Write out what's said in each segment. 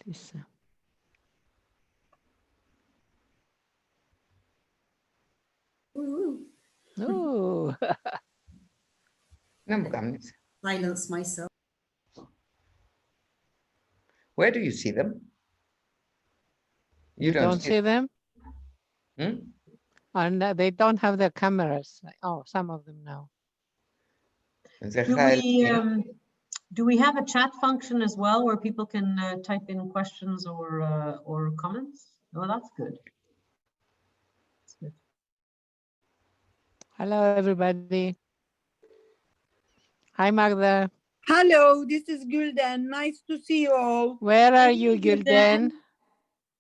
Melissa. Oh. Silence myself. Where do you see them? You don't see them? Hmm? And they don't have their cameras. Oh, some of them now. Do we have a chat function as well where people can type in questions or comments? Oh, that's good. That's good. Hello, everybody. Hi, Magda. Hello, this is Gülden. Nice to see you all. Where are you, Gülden?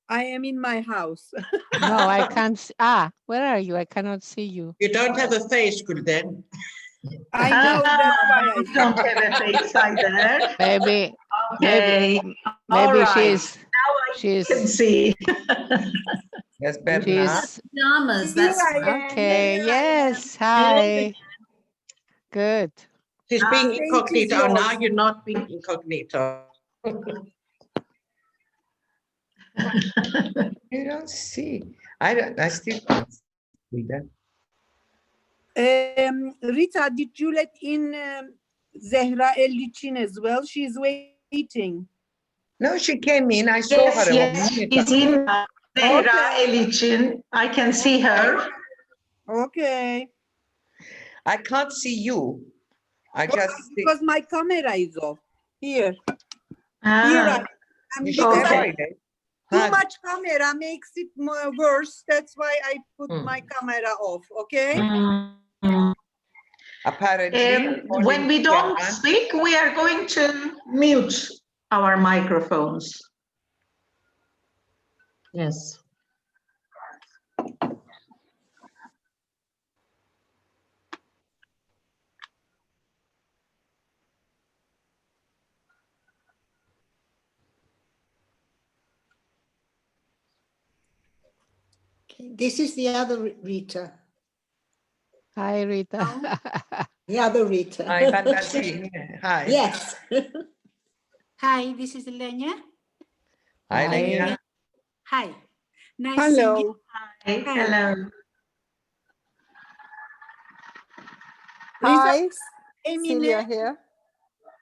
I am in my house. No, I can't see. Where are you? I cannot see you. You don't have a face, Gülden. I know, that's why I don't have a face either. Maybe, Okay. maybe Right. she's Can see. Yes, Bernard. Pajamas, that's okay. Yes. Hi. Good. She's being Thank incognito. you. Now you're not being incognito. You don't see. I still can't see that. Rita, did you let in Zehra Ellicin as well? She's waiting. No, she came in. I saw her. Yes, she's in Zehra Ellicin. I can see her. Okay. I can't see you. I just see. Because my camera is off. Here. Ah, Here I am. You Because should okay. avoid it. too much camera makes it more worse. That's why I put my camera off. Okay. Apparently, when we don't speak, we are going to mute our microphones. yes. This is the other Rita. Hi, Rita. The other Rita. Hi, Fantasy. Hi. Yes. Hi, this is Lenya. Hi, Lenya. Hi. Nice Hello. seeing you. Hi. Hello. Hi. Celia here.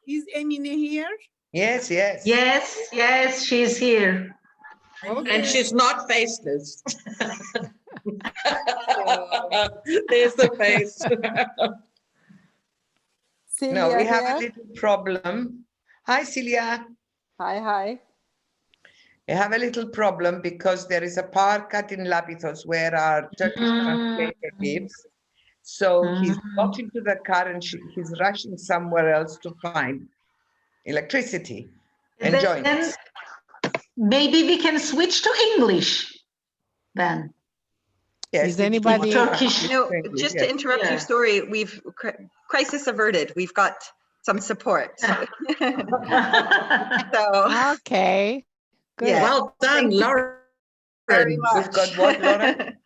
Is Emine here? Yes, yes. Yes, yes, she's here. Okay. And she's not faceless. There's the face. Celia No, we have here. a little problem. Hi, Celia. Hi, hi. We have a little problem because there is a power cut in Lapithos where our Turkish translator lives. So he's got into the car and he's rushing somewhere else to find electricity and join Then us. maybe we can switch to English then. Yes, Is anybody? Turkish. No, just to interrupt your story, we've crisis averted. We've got some support. So, Okay. Good. yeah. Well done, Lauren. Very We've got much. what, Lauren?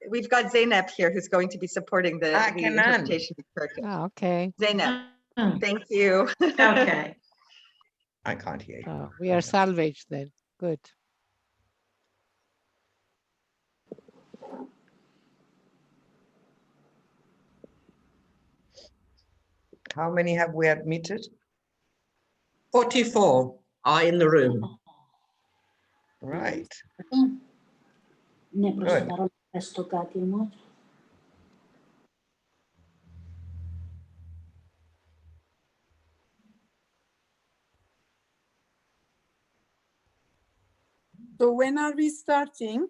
We've got Zeynep here who's going to be supporting the Kenan. interpretation of Turkish. Okay. Zeynep, thank you. Okay. I can't hear you. We are salvaged then. Good. How many have we admitted? 44 are in the room. Right. Ne Good. prosperam presto κάτι όμως. So when are we starting?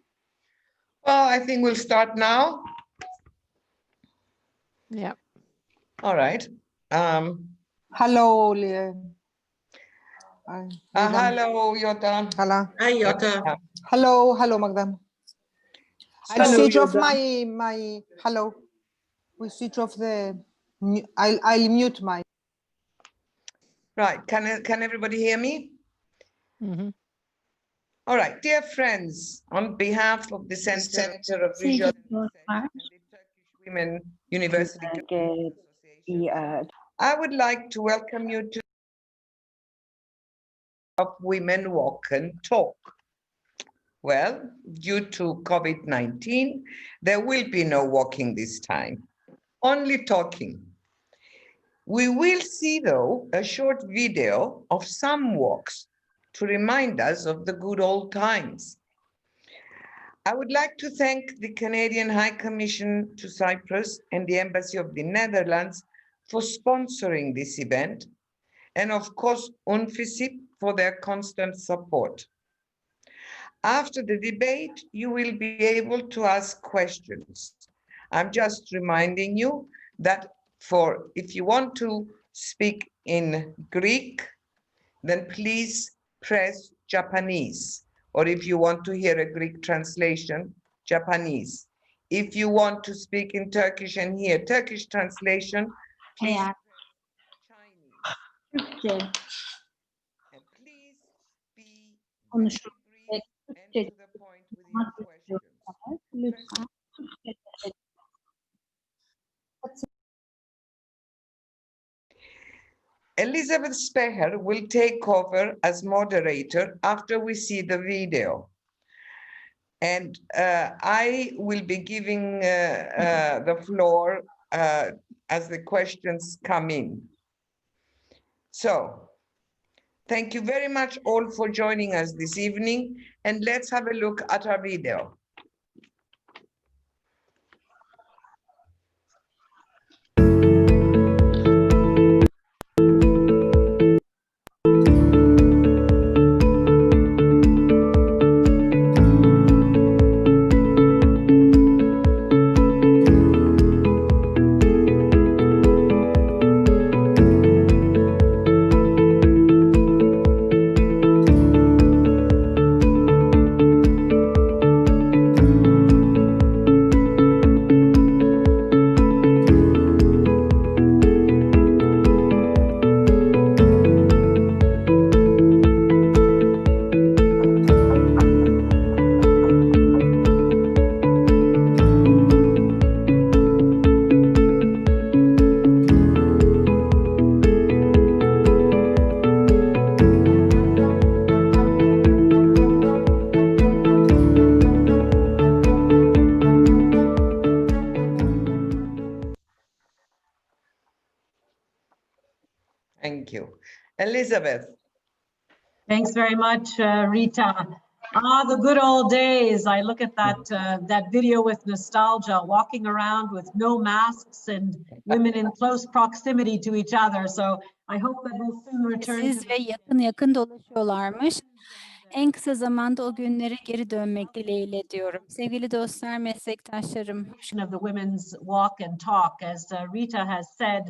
Well, I think we'll start now. Yeah. All right. Hello, Hello, Yota. Hello. Hi, Jota. Hello, Magda. I'll Hello, switch off Yoda. my hello. We switch off the. I'll mute my. Right. Can everybody hear me? Mm-hmm. All right, dear friends, on behalf of the Center of Visual and the Turkish Women University Association, I would like to welcome you to of women walk and talk. Well, due to COVID-19, there will be no walking this time, only talking. We will see, though, a short video of some walks to remind us of the good old times. I would like to thank the Canadian High Commission to Cyprus and the Embassy of the Netherlands for sponsoring this event, and of course, UNFICYP for their constant support. After the debate, you will be able to ask questions. I'm just reminding you that if you want to speak in Greek, then please press Japanese. Or if you want to hear a Greek translation, Japanese. If you want to speak in Turkish and hear Turkish translation, please Eğer press Chinese. Türkçe And please be konuşup brief and Türkçe to the point with your konuşmak questions. istiyorsanız lütfen Türkçe Elizabeth Speher will take over as moderator after we see the video. And I will be giving the floor as the questions come in. So, thank you very much all for joining us this evening, and let's have a look at our video. Thank you. Elizabeth. Thanks very much, Rita. The good old days. I look at that video with nostalgia, walking around with no masks and women in close proximity to each other. So I hope that we'll soon return to Siz ve yakın dolaşıyorlarmış. En kısa zamanda o günlere geri dönmek dileğiyle diyorum. Sevgili dostlar, meslektaşlarım. of the women's walk and talk. As Rita has said,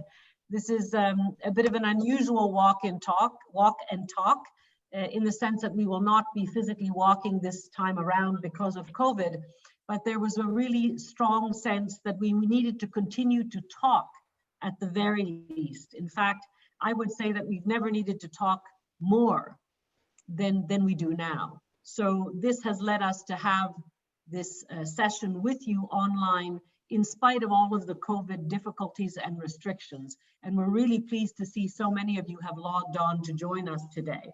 this is a bit of an unusual walk and talk, in the sense that we will not be physically walking this time around because of COVID, but there was a really strong sense that we needed to continue to talk at the very least. In fact, I would say that we've never needed to talk more than we do now. So this has led us to have this session with you online in spite of all of the COVID difficulties and restrictions. And we're really pleased to see so many of you have logged on to join us today.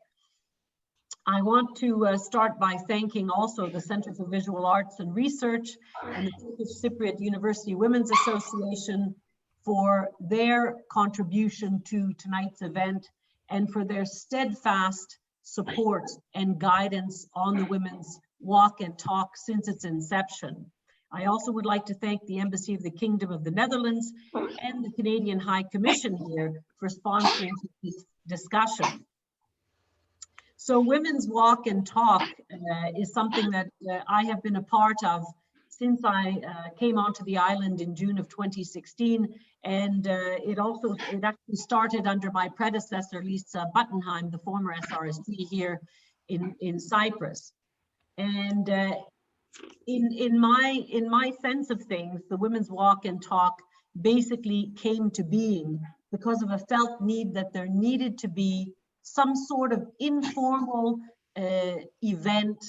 I want to start by thanking also the Center for Visual Arts and Research and the Turkish Cypriot University Women's Association for their contribution to tonight's event and for their steadfast support and guidance on the women's walk and talk since its inception. I also would like to thank the Embassy of the Kingdom of the Netherlands and the Canadian High Commission here for sponsoring this discussion. So women's walk and talk is something that I have been a part of since I came onto the island in June of 2016. And it actually started under my predecessor, Lisa Buttenheim, the former SRSD here in Cyprus. And in my sense of things, the women's walk and talk basically came to being because of a felt need that there needed to be some sort of informal event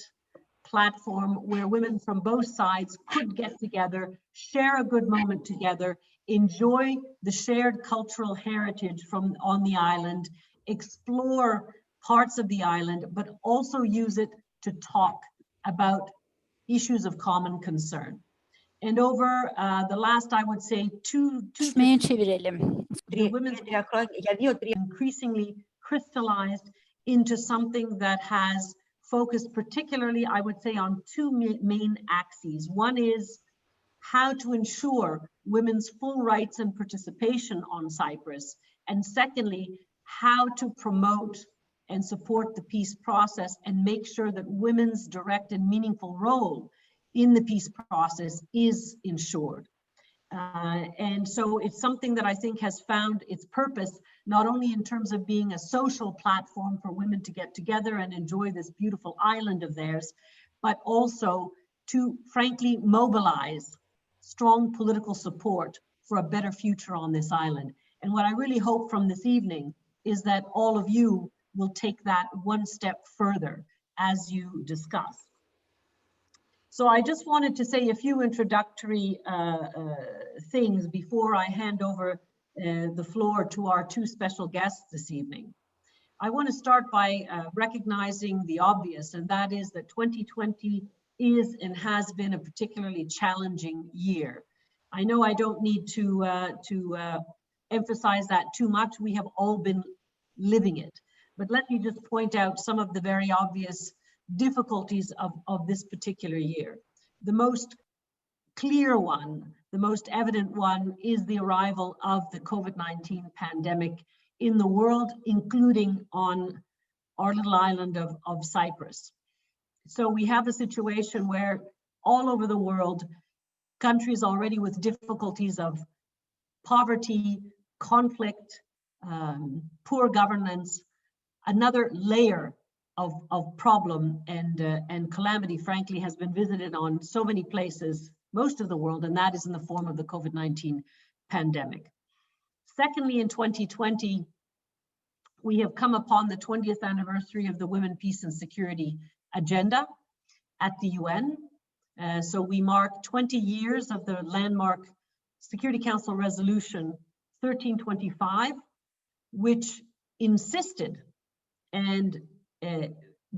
platform where women from both sides could get together, share a good moment together, enjoy the shared cultural heritage from on the island, explore parts of the island, but also use it to talk about issues of common concern. And over the last, I would say, Konuşmaya çevirelim. the women's increasingly crystallized into something that has focused particularly, I would say, on two main axes. One is how to ensure women's full rights and participation on Cyprus. And secondly, how to promote and support the peace process and make sure that women's direct and meaningful role in the peace process is ensured. And so it's something that I think has found its purpose, not only in terms of being a social platform for women to get together and enjoy this beautiful island of theirs, but also to frankly mobilize strong political support for a better future on this island. And what I really hope from this evening is that all of you will take that one step further as you discuss. So I just wanted to say a few introductory things before I hand over the floor to our two special guests this evening. I want to start by recognizing the obvious, and that is that 2020 is and has been a particularly challenging year. I know I don't need to emphasize that too much. We have all been living it. But let me just point out some of the very obvious difficulties of this particular year. The most clear one, the most evident one, is the arrival of the COVID-19 pandemic in the world, including on our little island of Cyprus. So we have a situation where all over the world, countries already with difficulties of poverty, conflict, poor governance, another layer of problem and calamity, frankly, has been visited on so many places, most of the world, and that is in the form of the COVID-19 pandemic. Secondly, in 2020, we have come upon the 20th anniversary of the Women, Peace and Security Agenda at the UN. So we mark 20 years of the landmark Security Council Resolution 1325, which insisted and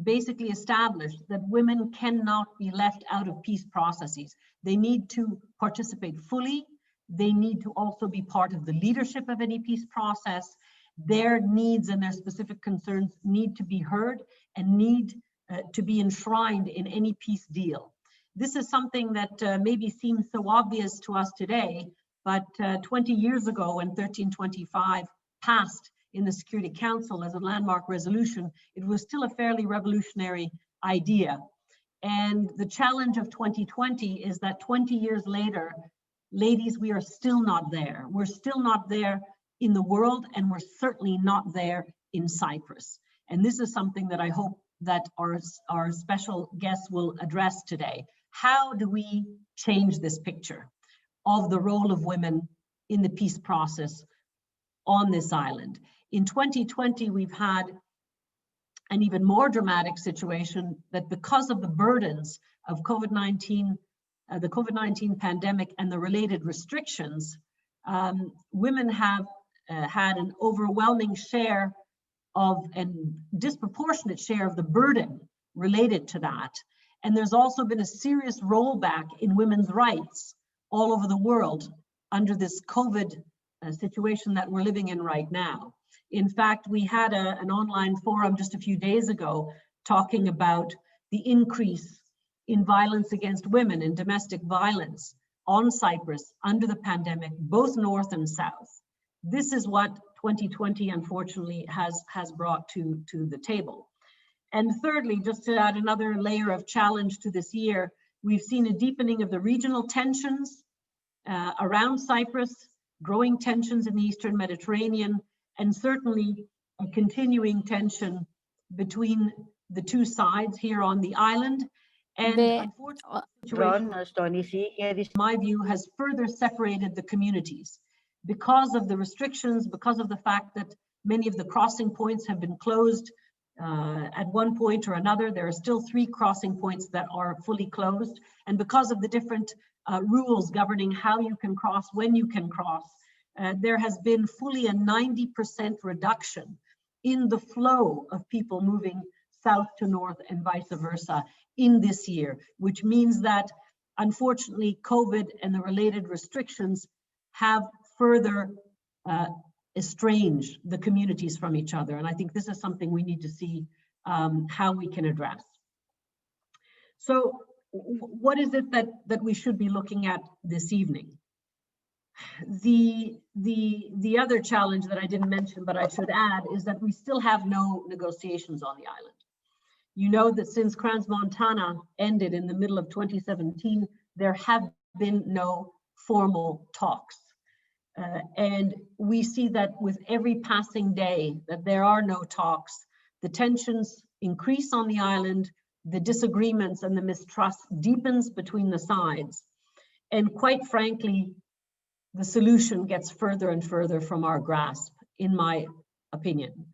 basically established that women cannot be left out of peace processes. They need to participate fully. They need to also be part of the leadership of any peace process. Their needs and their specific concerns need to be heard and need to be enshrined in any peace deal. This is something that maybe seems so obvious to us today, but 20 years ago when 1325 passed in the Security Council as a landmark resolution, it was still a fairly revolutionary idea. And the challenge of 2020 is that 20 years later, ladies, we are still not there. We're still not there in the world, and we're certainly not there in Cyprus. And this is something that I hope that our special guests will address today. How do we change this picture of the role of women in the peace process on this island? In 2020, we've had an even more dramatic situation that because of the burdens of COVID-19, the COVID-19 pandemic and the related restrictions, women have had an overwhelming share of and disproportionate share of the burden related to that. And there's also been a serious rollback in women's rights all over the world under this COVID situation that we're living in right now. In fact, we had an online forum just a few days ago talking about the increase in violence against women and domestic violence on Cyprus under the pandemic, both north and south. This is what 2020 unfortunately has brought to the table. And thirdly, just to add another layer of challenge to this year, we've seen a deepening of the regional tensions around Cyprus, growing tensions in the Eastern Mediterranean, and certainly a continuing tension between the two sides here on the island. And unfortunately, in my view, has further separated the communities because of the restrictions, because of the fact that many of the crossing points have been closed at one point or another. There are still 3 crossing points that are fully closed. And because of the different rules governing how you can cross, when you can cross, there has been fully a 90% reduction in the flow of people moving south to north and vice versa in this year, which means that unfortunately COVID and the related restrictions have further estranged the communities from each other. And I think this is something we need to see how we can address. So what is it that we should be looking at this evening? The other challenge that I didn't mention, but I should add, is that we still have no negotiations on the island. You know that since Crans-Montana ended in the middle of 2017, there have been no formal talks. And we see that with every passing day that there are no talks, the tensions increase on the island, the disagreements and the mistrust deepens between the sides. And quite frankly, the solution gets further and further from our grasp, in my opinion.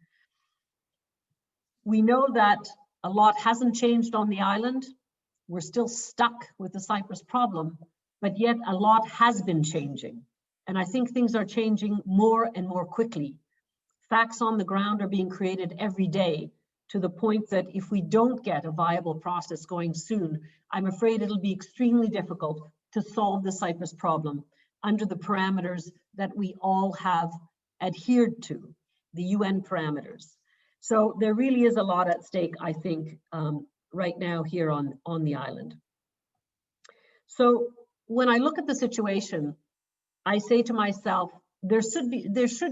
We know that a lot hasn't changed on the island. We're still stuck with the Cyprus problem, but yet a lot has been changing. And I think things are changing more and more quickly. Facts on the ground are being created every day, to the point that if we don't get a viable process going soon, I'm afraid it'll be extremely difficult to solve the Cyprus problem under the parameters that we all have adhered to, the UN parameters. So there really is a lot at stake, I think, right now here on the island. So when I look at the situation, I say to myself, there should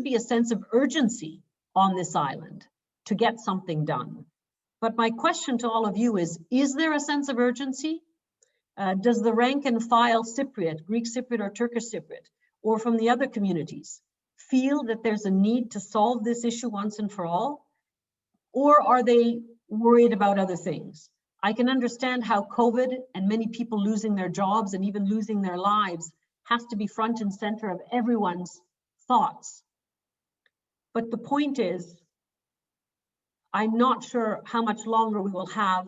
be a sense of urgency on this island to get something done. But my question to all of you is there a sense of urgency? Does the rank and file Cypriot, Greek Cypriot or Turkish Cypriot, or from the other communities, feel that there's a need to solve this issue once and for all? Or are they worried about other things? I can understand how COVID and many people losing their jobs and even losing their lives has to be front and center of everyone's thoughts. But the point is, I'm not sure how much longer we will have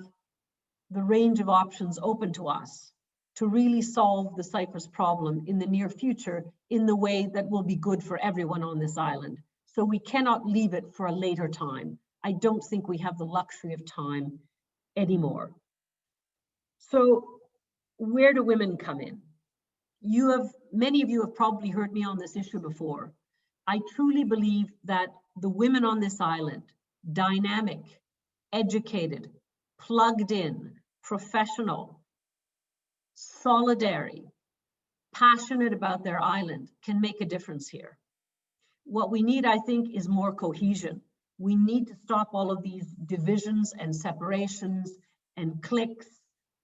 the range of options open to us to really solve the Cyprus problem in the near future in the way that will be good for everyone on this island. So we cannot leave it for a later time. I don't think we have the luxury of time anymore. So where do women come in? Many of you have probably heard me on this issue before. I truly believe that the women on this island, dynamic, educated, plugged in, professional, solidary, passionate about their island, can make a difference here. What we need, I think, is more cohesion. We need to stop all of these divisions and separations and cliques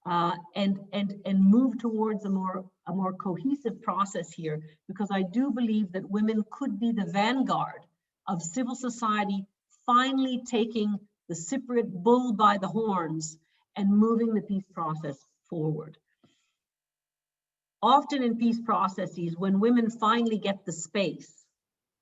and move towards a more cohesive process here, because I do believe that women could be the vanguard of civil society finally taking the Cypriot bull by the horns and moving the peace process forward. Often in peace processes, when women finally get the space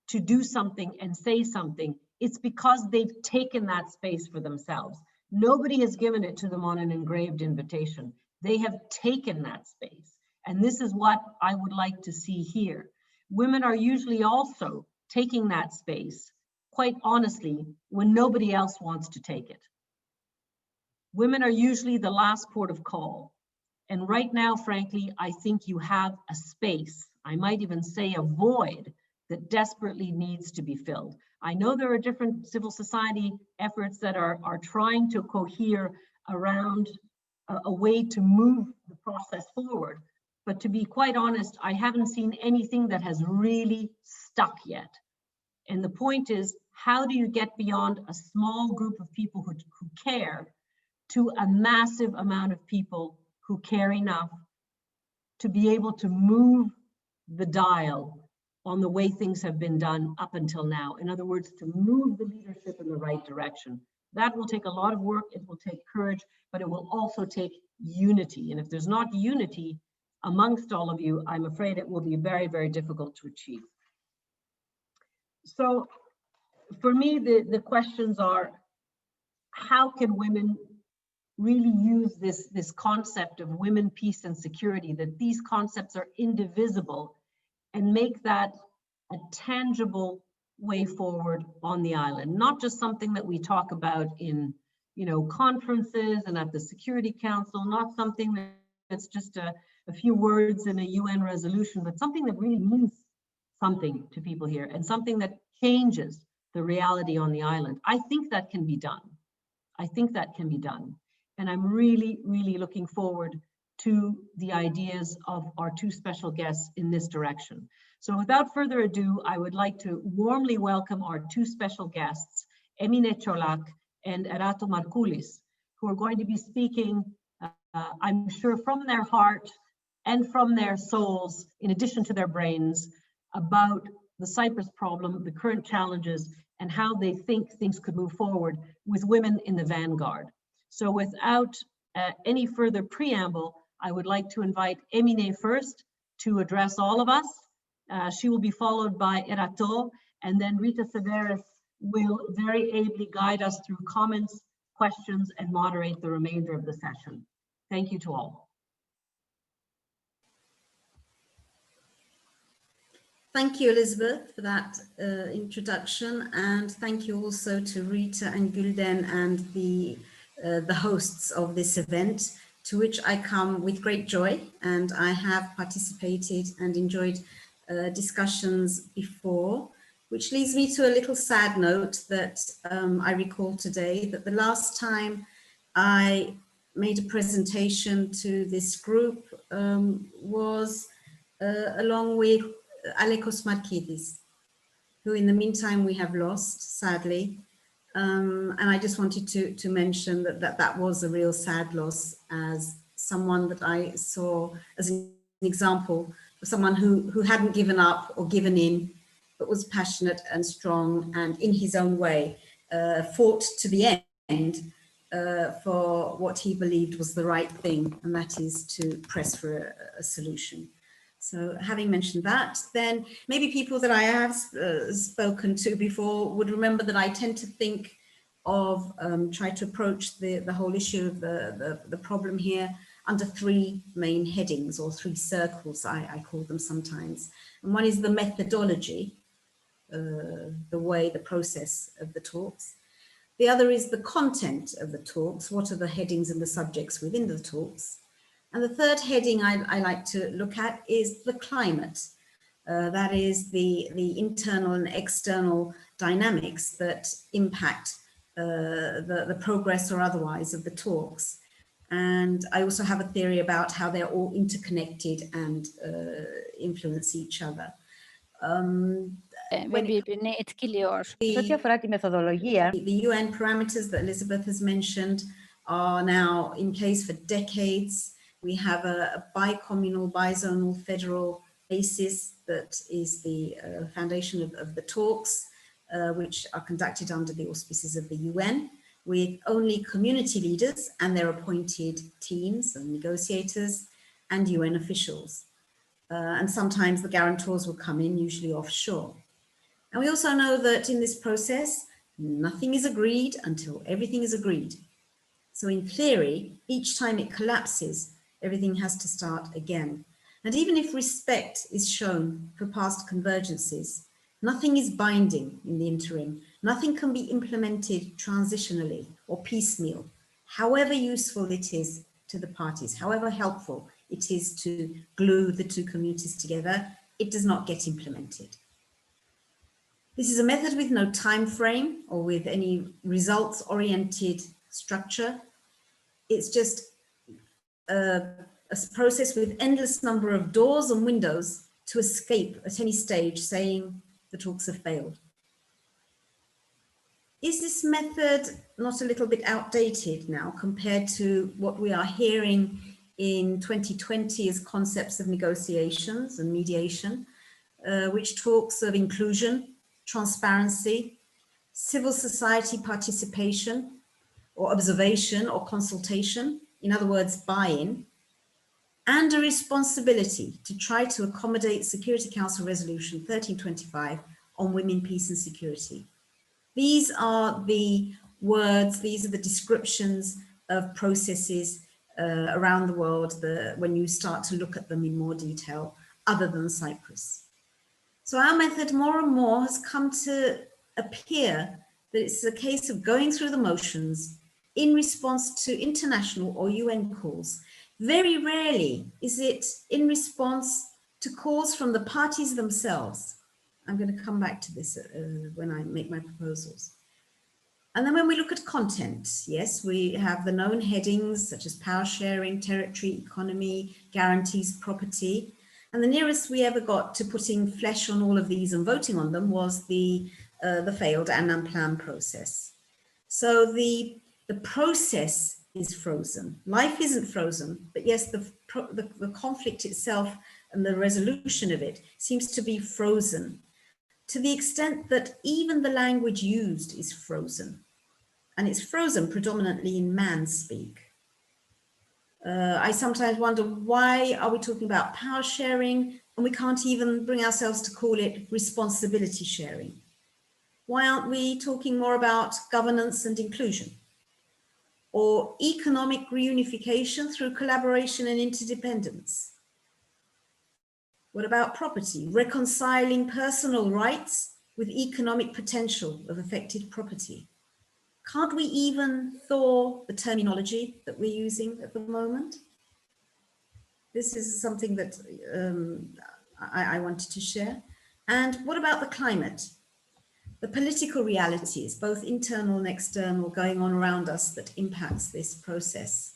to do something and say something, it's because they've taken that space for themselves. Nobody has given it to them on an engraved invitation. They have taken that space. And this is what I would like to see here. Women are usually also taking that space, quite honestly, when nobody else wants to take it. Women are usually the last port of call. And right now, frankly, I think you have a space, I might even say a void, that desperately needs to be filled. I know there are different civil society efforts that are trying to cohere around a way to move the process forward. But to be quite honest, I haven't seen anything that has really stuck yet. And the point is, how do you get beyond a small group of people who care to a massive amount of people who care enough to be able to move the dial on the way things have been done up until now? In other words, to move the leadership in the right direction. That will take a lot of work, it will take courage, but it will also take unity. And if there's not unity amongst all of you, I'm afraid it will be very, very difficult to achieve. So for me, the questions are, how can women really use this concept of women, peace, and security, that these concepts are indivisible, and make that a tangible way forward on the island, not just something that we talk about in, you know, conferences and at the Security Council, not something that's just a few words in a UN resolution, but something that really means something to people here and something that changes the reality on the island. I think that can be done. I think that can be done. And I'm really, really looking forward to the ideas of our two special guests in this direction. So without further ado, I would like to warmly welcome our two special guests, Emine Çolak and Erato Marcoullis, who are going to be speaking, I'm sure, from their heart and from their souls, in addition to their brains, about the Cyprus problem, the current challenges, and how they think things could move forward with women in the vanguard. So without any further preamble, I would like to invite Emine first to address all of us. She will be followed by Erato, and then Rita Severis will very ably guide us through comments, questions, and moderate the remainder of the session. Thank you to all. Thank you, Elizabeth, for that introduction, and thank you also to Rita and Gülden and the hosts of this event, to which I come with great joy, and I have participated and enjoyed discussions before, which leads me to a little sad note that I recall today, that the last time I made a presentation to this group was along with Kozakou-Marcoullis, who in the meantime we have lost, sadly. And I just wanted to mention that was a real sad loss, as someone that I saw as an example of someone who hadn't given up or given in, but was passionate and strong, and in his own way fought to the end for what he believed was the right thing, and that is to press for a solution. So having mentioned that, then maybe people that I have spoken to before would remember that I tend to think of, try to approach the whole issue of the problem here under three main headings, or three circles, I call them sometimes. And one is the methodology, the way, the process of the talks. The other is the content of the talks. What are the headings and the subjects within the talks? And the third heading I like to look at is the climate. That is the internal and external dynamics that impact the progress or otherwise of the talks. And I also have a theory about how they're all interconnected and influence each other. Birbirini etkiliyor. The UN parameters that Elizabeth has mentioned are now in place for decades. We have a bicommunal, bizonal federal basis that is the foundation of the talks, which are conducted under the auspices of the UN, with only community leaders and their appointed teams and negotiators and UN officials. And sometimes the guarantors will come in, usually offshore. And we also know that in this process, nothing is agreed until everything is agreed. So in theory, each time it collapses, everything has to start again. And even if respect is shown for past convergences, nothing is binding in the interim. Nothing can be implemented transitionally or piecemeal, however useful it is to the parties, however helpful it is to glue the two communities together, it does not get implemented. This is a method with no time frame or with any results-oriented structure. It's just a process with endless number of doors and windows to escape at any stage, saying the talks have failed. Is this method not a little bit outdated now compared to what we are hearing in 2020 as concepts of negotiations and mediation, which talks of inclusion, transparency, civil society participation or observation or consultation, in other words, buy-in, and a responsibility to try to accommodate Security Council Resolution 1325 on women, peace and security. These are the words, these are the descriptions of processes around the world when you start to look at them in more detail, other than Cyprus. So our method more and more has come to appear that it's a case of going through the motions in response to international or UN calls. Very rarely is it in response to calls from the parties themselves. I'm going to come back to this when I make my proposals. And then when we look at content, yes, we have the known headings such as power sharing, territory, economy, guarantees, property. And the nearest we ever got to putting flesh on all of these and voting on them was the failed Annan Plan process. So the process is frozen. Life isn't frozen, but yes, the conflict itself and the resolution of it seems to be frozen, to the extent that even the language used is frozen. And it's frozen predominantly in man-speak. I sometimes wonder, why are we talking about power sharing and we can't even bring ourselves to call it responsibility sharing? Why aren't we talking more about governance and inclusion? Or economic reunification through collaboration and interdependence? What about property? Reconciling personal rights with economic potential of affected property. Can't we even thaw the terminology that we're using at the moment? This is something that I wanted to share. And what about the climate? The political realities, both internal and external, going on around us that impacts this process.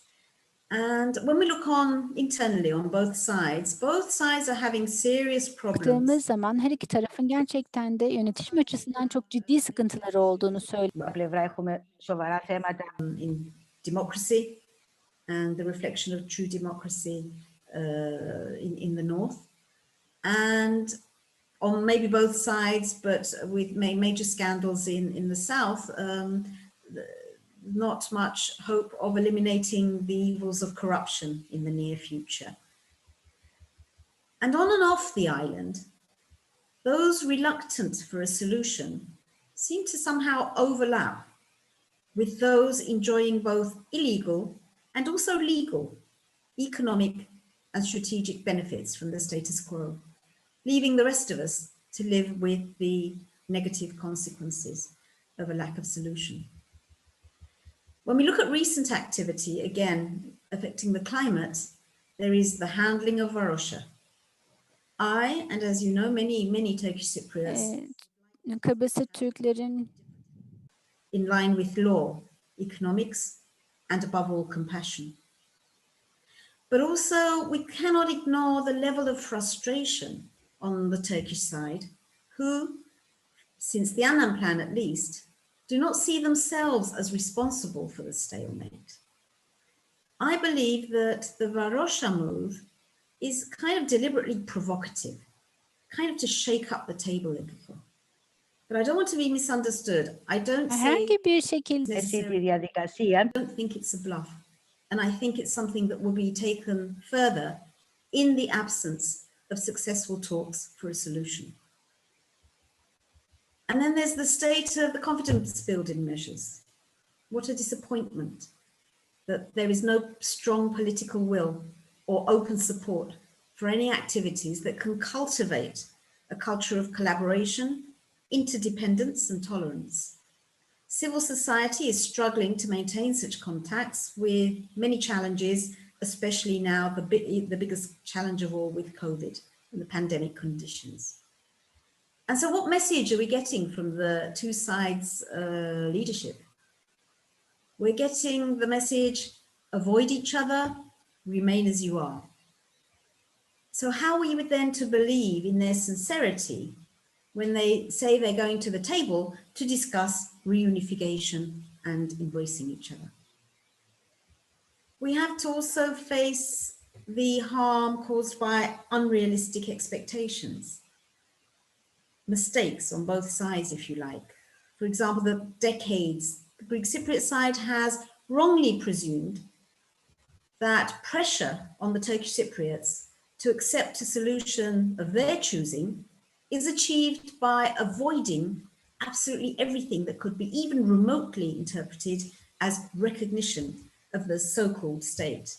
And when we look on internally on both sides are having serious problems. Baktığımız zaman her iki tarafın gerçekten de yönetişim açısından çok ciddi sıkıntıları olduğunu söylüyor. In democracy and the reflection of true democracy in the north. And on maybe both sides, but with major scandals in the south, not much hope of eliminating the evils of corruption in the near future. And on and off the island, those reluctant for a solution seem to somehow overlap with those enjoying both illegal and also legal economic and strategic benefits from the status quo, leaving the rest of us to live with the negative consequences of a lack of solution. When we look at recent activity, again, affecting the climate, there is the handling of Varosha. I, and as you know, many Turkish Cypriots, Kıbrıs'ta Türklerin in line with law, economics, and above all, compassion. But also, we cannot ignore the level of frustration on the Turkish side, who, since the Annan Plan at least, do not see themselves as responsible for the stalemate. I believe that the Varosha move is kind of deliberately provocative, kind of to shake up the table a little. But I don't want to be misunderstood. I don't herhangi bir şekilde I don't think it's a bluff. And I think it's something that will be taken further in the absence of successful talks for a solution. And then there's the state of the confidence building measures. What a disappointment that there is no strong political will or open support for any activities that can cultivate a culture of collaboration, interdependence and tolerance. Civil society is struggling to maintain such contacts with many challenges, especially now the biggest challenge of all with COVID and the pandemic conditions. And so what message are we getting from the two sides' leadership? We're getting the message, avoid each other, remain as you are. So how are we then to believe in their sincerity when they say they're going to the table to discuss reunification and embracing each other? We have to also face the harm caused by unrealistic expectations. Mistakes on both sides, if you like. For example, the Greek Cypriot side has wrongly presumed that pressure on the Turkish Cypriots to accept a solution of their choosing is achieved by avoiding absolutely everything that could be even remotely interpreted as recognition of the so-called state.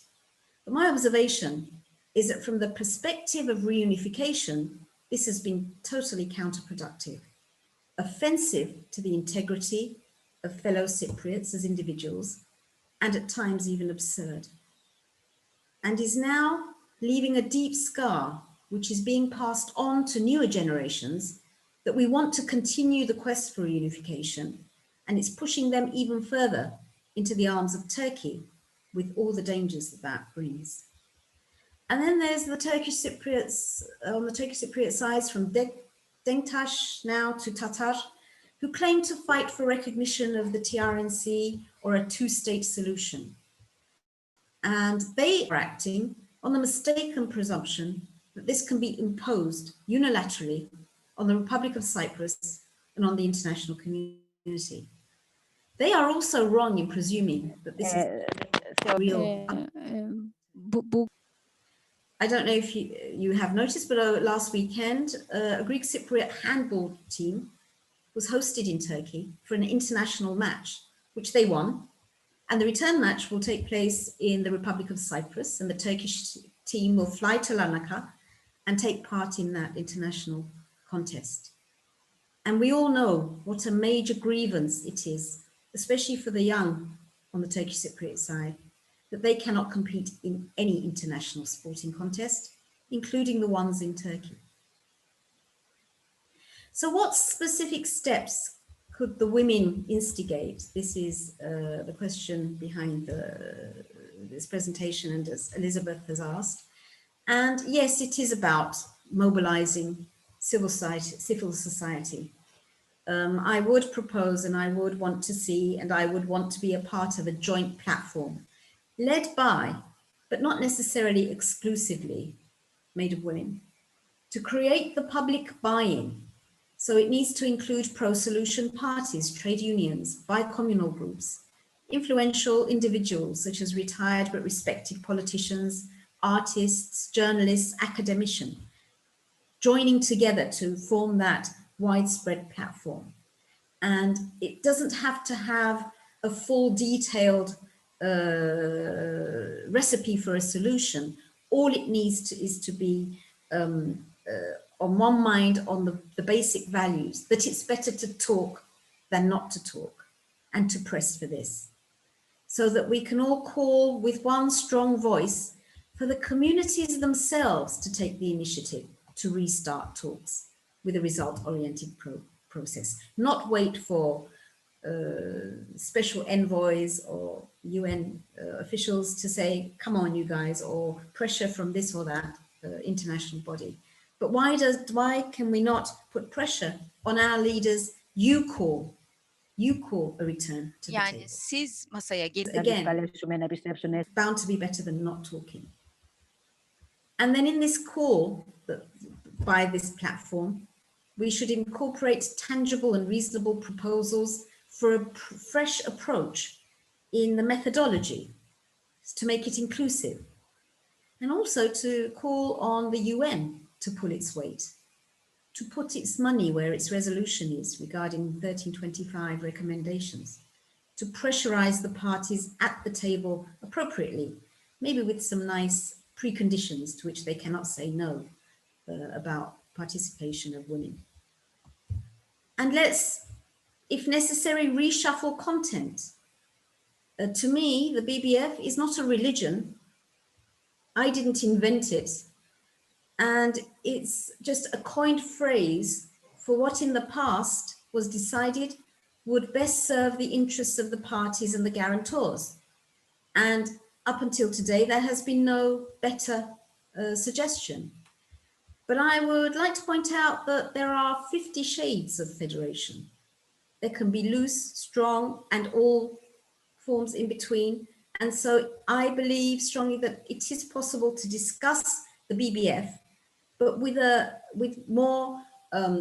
But my observation is that from the perspective of reunification, this has been totally counterproductive, offensive to the integrity of fellow Cypriots as individuals, and at times even absurd, and is now leaving a deep scar, which is being passed on to newer generations, that we want to continue the quest for reunification, and it's pushing them even further into the arms of Turkey, with all the dangers that that brings. And then there's the Turkish Cypriots, on the Turkish Cypriot side, from Denktaş now to Tatar, who claim to fight for recognition of the TRNC or a two-state solution. And they are acting on the mistaken presumption that this can be imposed unilaterally on the Republic of Cyprus and on the international community. They are also wrong in presuming that this is real. I don't know if you have noticed, but last weekend, a Greek Cypriot handball team was hosted in Turkey for an international match, which they won. And the return match will take place in the Republic of Cyprus, and the Turkish team will fly to Larnaca and take part in that international contest. And we all know what a major grievance it is, especially for the young on the Turkish Cypriot side, that they cannot compete in any international sporting contest, including the ones in Turkey. So what specific steps could the women instigate? This is the question behind this presentation, and as Elizabeth has asked. And yes, it is about mobilizing civil society. I would propose, and I would want to see, and I would want to be a part of a joint platform led by, but not necessarily exclusively, made of women, to create the public buy-in. So it needs to include pro-solution parties, trade unions, bi-communal groups, influential individuals such as retired but respected politicians, artists, journalists, academicians, joining together to form that widespread platform. And it doesn't have to have a full detailed recipe for a solution. All it needs is to be on one mind on the basic values, that it's better to talk than not to talk, and to press for this, so that we can all call with one strong voice for the communities themselves to take the initiative to restart talks with a result-oriented process, not wait for special envoys or UN officials to say, come on, you guys, or pressure from this or that international body. But why can we not put pressure on our leaders? You call a return to the table. Siz masaya Again, it's bound to be better than not talking. And then in this call by this platform, we should incorporate tangible and reasonable proposals for a fresh approach in the methodology to make it inclusive, and also to call on the UN to pull its weight, to put its money where its resolution is regarding 1325 recommendations, to pressurize the parties at the table appropriately, maybe with some nice preconditions to which they cannot say no about participation of women. And let's, if necessary, reshuffle content. To me, the BBF is not a religion. I didn't invent it. And it's just a coined phrase for what in the past was decided would best serve the interests of the parties and the guarantors. And up until today, there has been no better suggestion. But I would like to point out that there are 50 shades of federation. There can be loose, strong, and all forms in between. And so I believe strongly that it is possible to discuss the BBF, but with more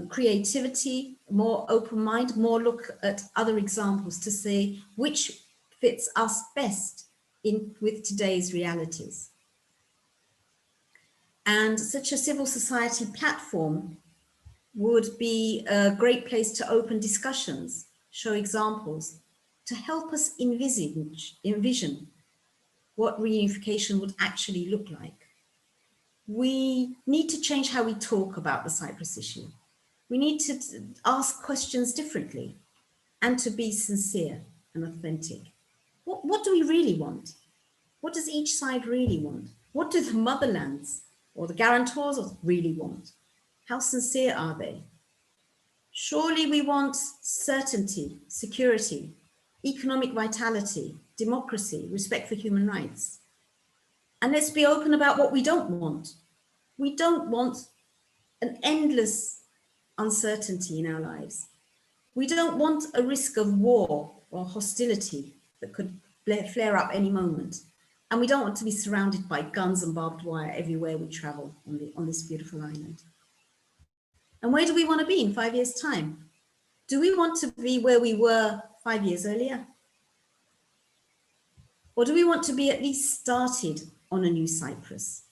creativity, more open mind, more look at other examples to see which fits us best with today's realities. And such a civil society platform would be a great place to open discussions, show examples, to help us envision what reunification would actually look like. we need to change how we talk about the Cyprus issue. We need to ask questions differently and to be sincere and authentic. What do we really want? What does each side really want? What do the motherlands or the guarantors really want? How sincere are they? Surely we want certainty, security, economic vitality, democracy, respect for human rights. And let's be open about what we don't want. We don't want an endless uncertainty in our lives. We don't want a risk of war or hostility that could flare up any moment. And we don't want to be surrounded by guns and barbed wire everywhere we travel on this beautiful island. And where do we want to be in 5 years' time? Do we want to be where we were 5 years earlier? Or do we want to be at least started on a new Cyprus?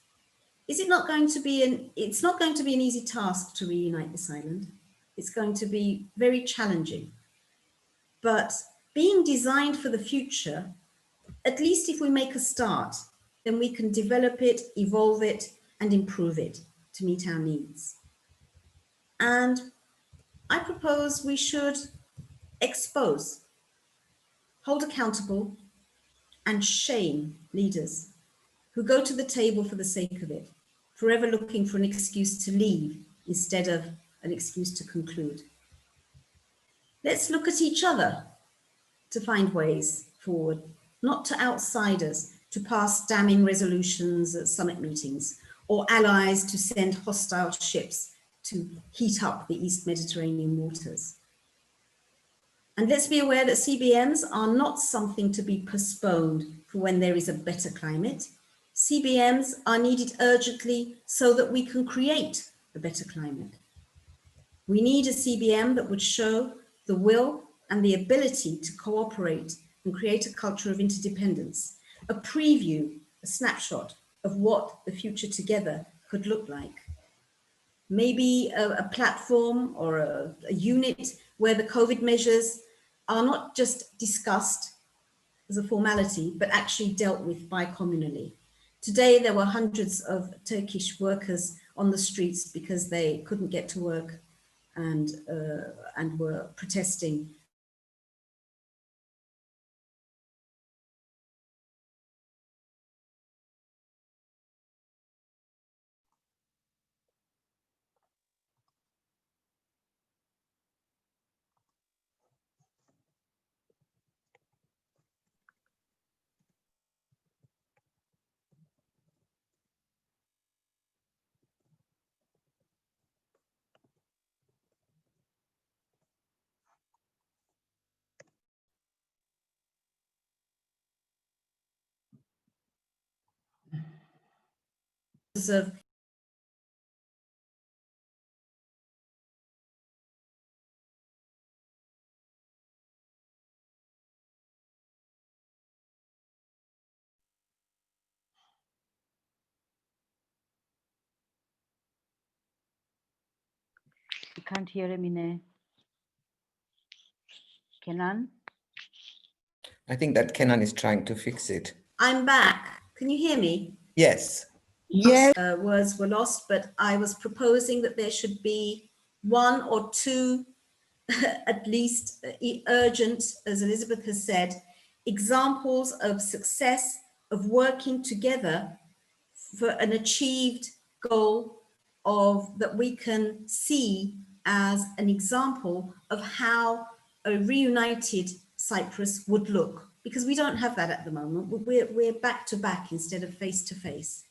Is it not going to be it's not going to be an easy task to reunite this island. It's going to be very challenging. But being designed for the future, at least if we make a start, then we can develop it, evolve it, and improve it to meet our needs. And I propose we should expose, hold accountable, and shame leaders who go to the table for the sake of it, forever looking for an excuse to leave instead of an excuse to conclude. Let's look at each other to find ways forward, not to outsiders to pass damning resolutions at summit meetings, or allies to send hostile ships to heat up the East Mediterranean waters. And let's be aware that CBMs are not something to be postponed for when there is a better climate. CBMs are needed urgently so that we can create a better climate. We need a CBM that would show the will and the ability to cooperate and create a culture of interdependence, a preview, a snapshot of what the future together could look like. Maybe a platform or a unit where the COVID measures are not just discussed as a formality, but actually dealt with bi-communally. Today, there were hundreds of Turkish workers on the streets because they couldn't get to work and were protesting. Of We can't hear Emine. Kenan? I think that Kenan is trying to fix it. I'm back. Can you hear me? Yes. Yes. Words were lost, but I was proposing that there should be one or two, at least urgent, as Elizabeth has said, examples of success of working together for an achieved goal that we can see as an example of how a reunited Cyprus would look, because we don't have that at the moment. We're back to back instead of face to face.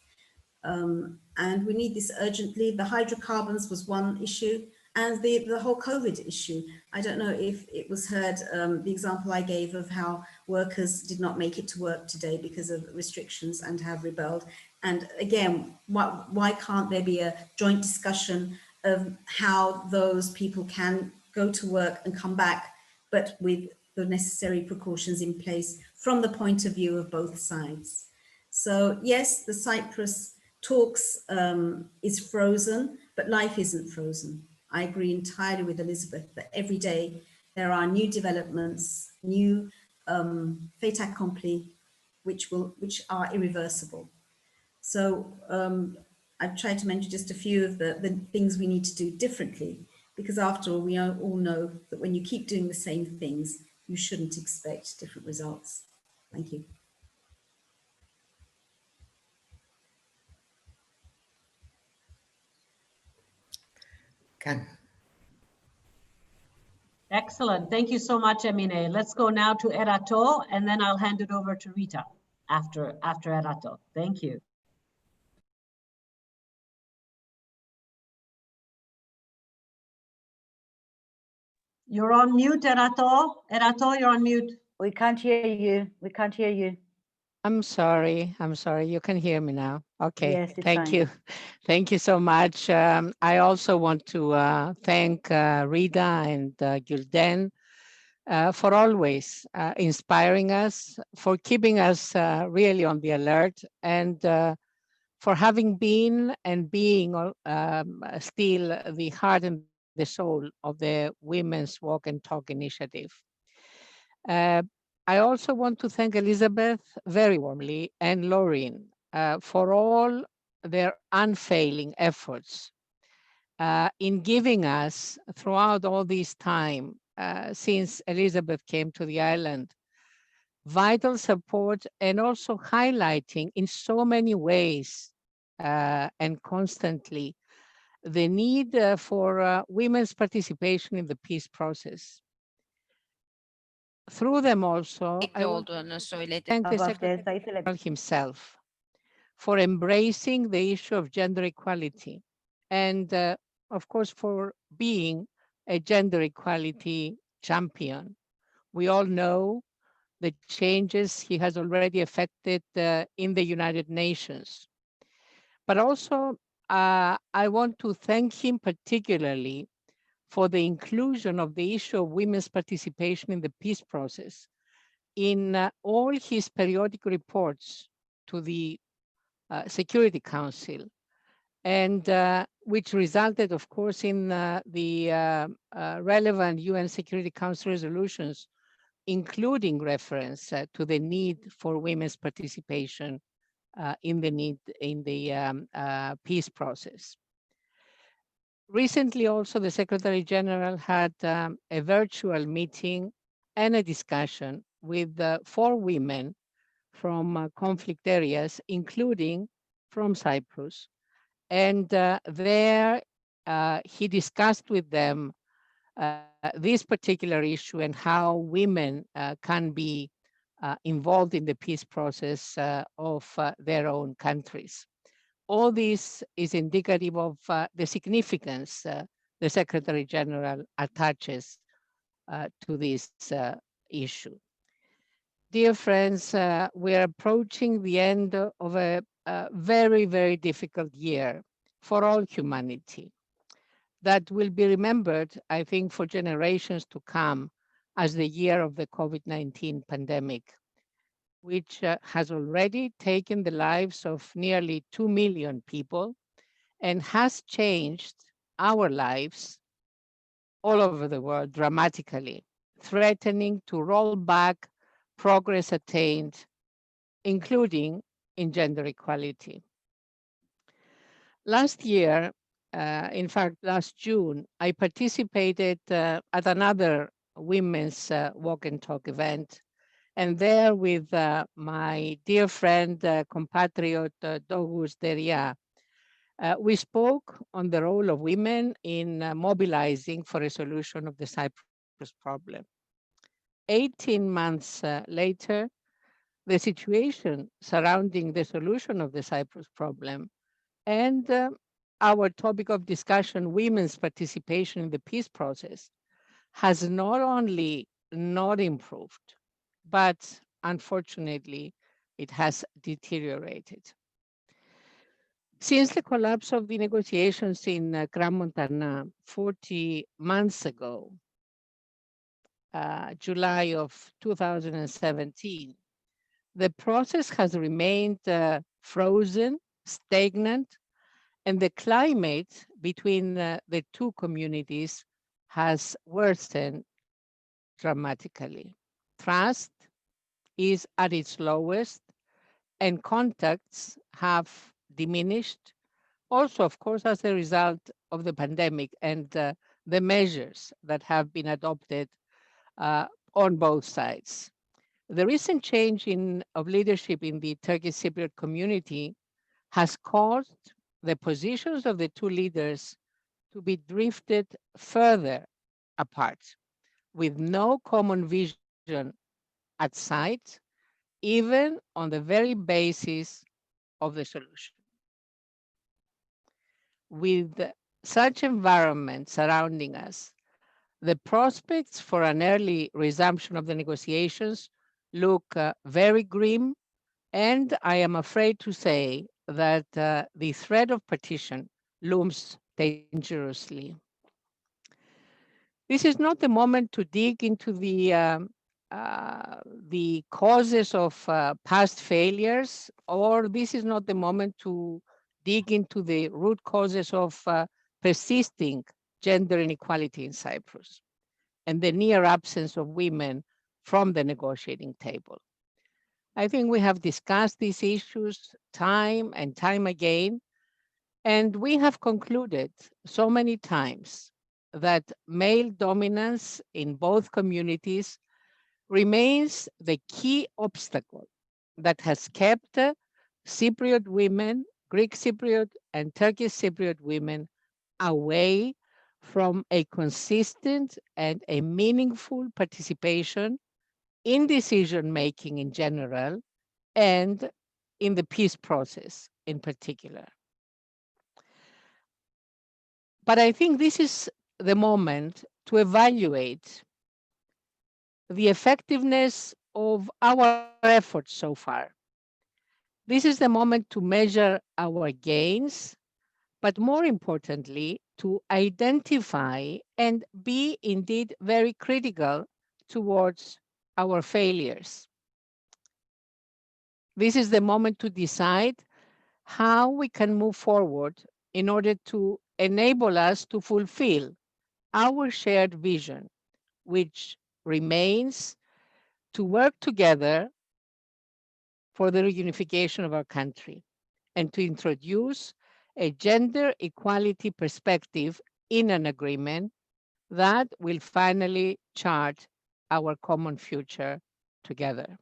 And we need this urgently. The hydrocarbons was one issue, and the whole COVID issue. I don't know if it was heard, the example I gave of how workers did not make it to work today because of restrictions and have rebelled. And again, why can't there be a joint discussion of how those people can go to work and come back, but with the necessary precautions in place from the point of view of both sides? So yes, the Cyprus talks is frozen, but life isn't frozen. I agree entirely with Elizabeth that every day there are new developments, new fait accompli, which are irreversible. So I've tried to mention just a few of the things we need to do differently, because after all, we all know that when you keep doing the same things, you shouldn't expect different results. Thank you. Excellent. Thank you so much, Emine. Let's go now to Erato, and then I'll hand it over to Rita after Erato. Thank you. You're on mute, Erato. Erato, you're on mute. We can't hear you. We can't hear you. I'm sorry. You can hear me now. Okay. Yes, it's Thank fine. you. Thank you so much. I also want to thank Rita and Gülden for always inspiring us, for keeping us really on the alert, and for having been and being still the heart and the soul of the Women's Walk and Talk initiative. I also want to thank Elizabeth very warmly and Lauren for all their unfailing efforts in giving us throughout all this time since Elizabeth came to the island, vital support, and also highlighting in so many ways and constantly the need for women's participation in the peace process. Through them also, I want to thank the Secretary General himself for embracing the issue of gender equality and, of course, for being a gender equality champion. We all know the changes he has already effected in the United Nations. But also, I want to thank him particularly for the inclusion of the issue of women's participation in the peace process in all his periodic reports to the Security Council, and which resulted, of course, in the relevant UN Security Council resolutions, including reference to the need for women's participation in the peace process. Recently, also, the Secretary General had a virtual meeting and a discussion with 4 women from conflict areas, including from Cyprus. And there he discussed with them this particular issue and how women can be involved in the peace process of their own countries. All this is indicative of the significance the Secretary General attaches to this issue. Dear friends, we are approaching the end of a very, very difficult year for all humanity that will be remembered, I think, for generations to come as the year of the COVID-19 pandemic, which has already taken the lives of nearly 2 million people and has changed our lives all over the world dramatically, threatening to roll back progress attained, including in gender equality. Last year, in fact, last June, I participated at another women's walk and talk event, and there with my dear friend, compatriot Doğuş Derya, we spoke on the role of women in mobilizing for a solution of the Cyprus problem. 18 months later, the situation surrounding the solution of the Cyprus problem and our topic of discussion, women's participation in the peace process, has not only not improved, but unfortunately, it has deteriorated. Since the collapse of the negotiations in Crans-Montana 40 months ago, July of 2017, the process has remained frozen, stagnant, and the climate between the two communities has worsened dramatically. Trust is at its lowest, and contacts have diminished Also, of course, as a result of the pandemic and the measures that have been adopted on both sides. The recent change of leadership in the Turkish Cypriot community has caused the positions of the two leaders to be drifted further apart, with no common vision at sight, even on the very basis of the solution. With such environment surrounding us, the prospects for an early resumption of the negotiations look very grim, and I am afraid to say that the threat of partition looms dangerously. This is not the moment to dig into the causes of past failures, or this is not the moment to dig into the root causes of persisting gender inequality in Cyprus and the near absence of women from the negotiating table. I think we have discussed these issues time and time again, and we have concluded so many times that male dominance in both communities remains the key obstacle that has kept Cypriot women, Greek Cypriot and Turkish Cypriot women away from a consistent and a meaningful participation in decision-making in general and in the peace process in particular. But I think this is the moment to evaluate the effectiveness of our efforts so far. This is the moment to measure our gains, but more importantly, to identify and be indeed very critical towards our failures. This is the moment to decide how we can move forward in order to enable us to fulfill our shared vision, which remains to work together for the reunification of our country and to introduce a gender equality perspective in an agreement that will finally chart our common future together.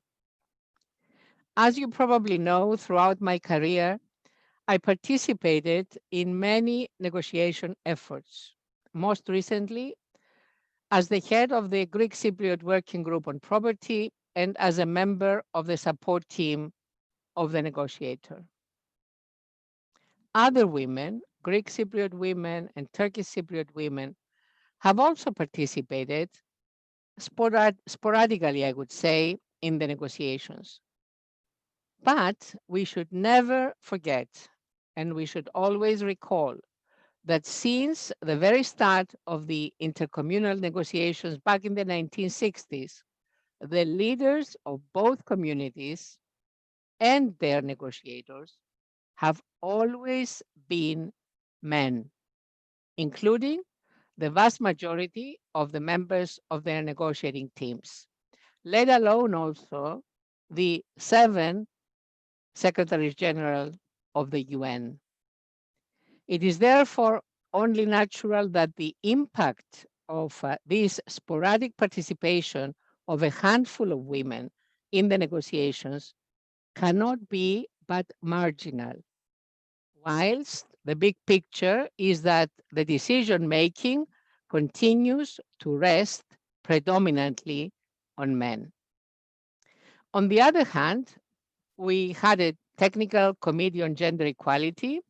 As you probably know, throughout my career, I participated in many negotiation efforts, most recently as the head of the Greek Cypriot Working Group on Property and as a member of the support team of the negotiator. Other women, Greek Cypriot women and Turkish Cypriot women, have also participated sporadically, I would say, in the negotiations. But we should never forget, and we should always recall, that since the very start of the intercommunal negotiations back in the 1960s, the leaders of both communities and their negotiators have always been men, including the vast majority of the members of their negotiating teams, let alone also the 7 Secretaries General of the UN. It is therefore only natural that the impact of this sporadic participation of a handful of women in the negotiations cannot be but marginal, whilst the big picture is that the decision-making continues to rest predominantly on men. On the other hand, we had a technical committee on gender equality,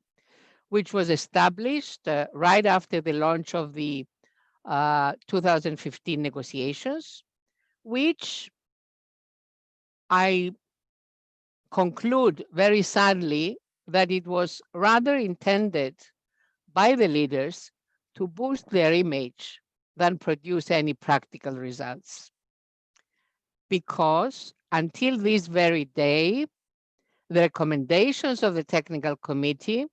which was established right after the launch of the 2015 negotiations, which I conclude very sadly that it was rather intended by the leaders to boost their image than produce any practical results. Because until this very day, the recommendations of the technical committee,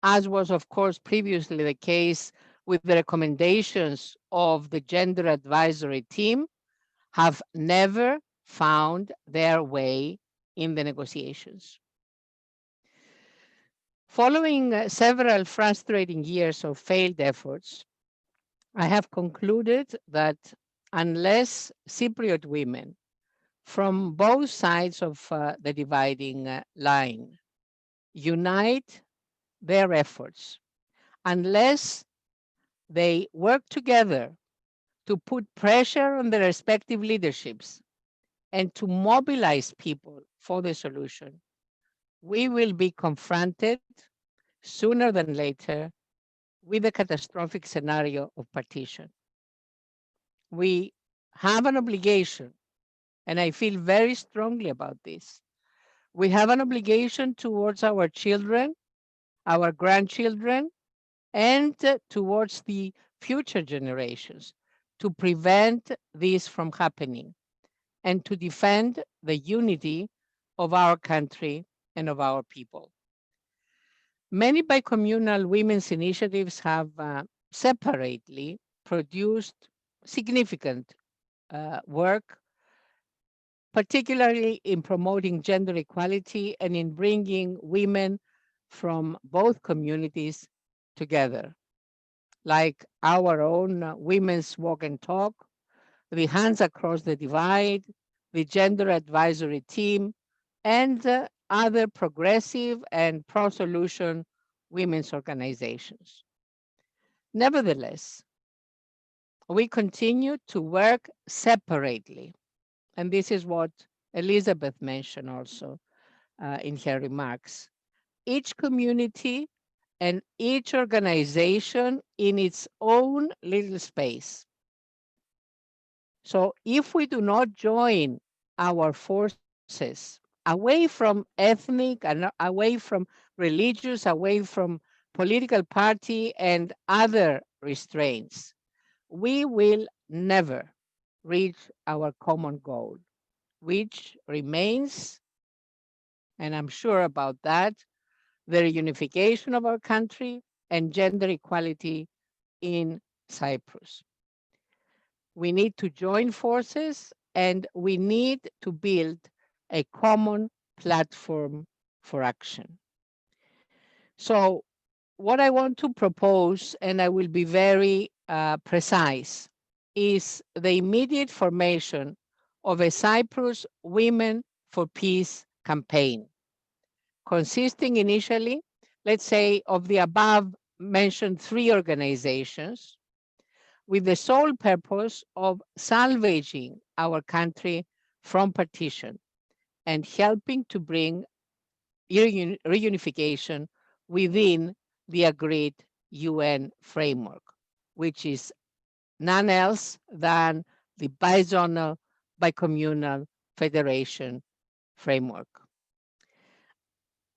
as was of course previously the case with the recommendations of the gender advisory team, have never found their way in the negotiations. Following several frustrating years of failed efforts, I have concluded that unless Cypriot women from both sides of the dividing line unite their efforts, unless they work together to put pressure on their respective leaderships and to mobilize people for the solution, we will be confronted sooner than later with a catastrophic scenario of partition. We have an obligation, and I feel very strongly about this. We have an obligation towards our children, our grandchildren, and towards the future generations to prevent this from happening and to defend the unity of our country and of our people. Many bicommunal women's initiatives have separately produced significant work, particularly in promoting gender equality and in bringing women from both communities together, like our own Women's Walk and Talk, the Hands Across the Divide, the Gender Advisory Team, and other progressive and pro-solution women's organizations. Nevertheless, we continue to work separately, and this is what Elizabeth mentioned also in her remarks. Each community and each organization in its own little space. So if we do not join our forces away from ethnic and away from religious, away from political party and other restraints, we will never reach our common goal, which remains, and I'm sure about that, the reunification of our country and gender equality in Cyprus. We need to join forces and we need to build a common platform for action. So what I want to propose, and I will be very precise, is the immediate formation of a Cyprus Women for Peace campaign, consisting initially, let's say, of the above mentioned 3 organizations, with the sole purpose of salvaging our country from partition and helping to bring reunification within the agreed UN framework, which is none else than the bizonal, bicommunal federation framework.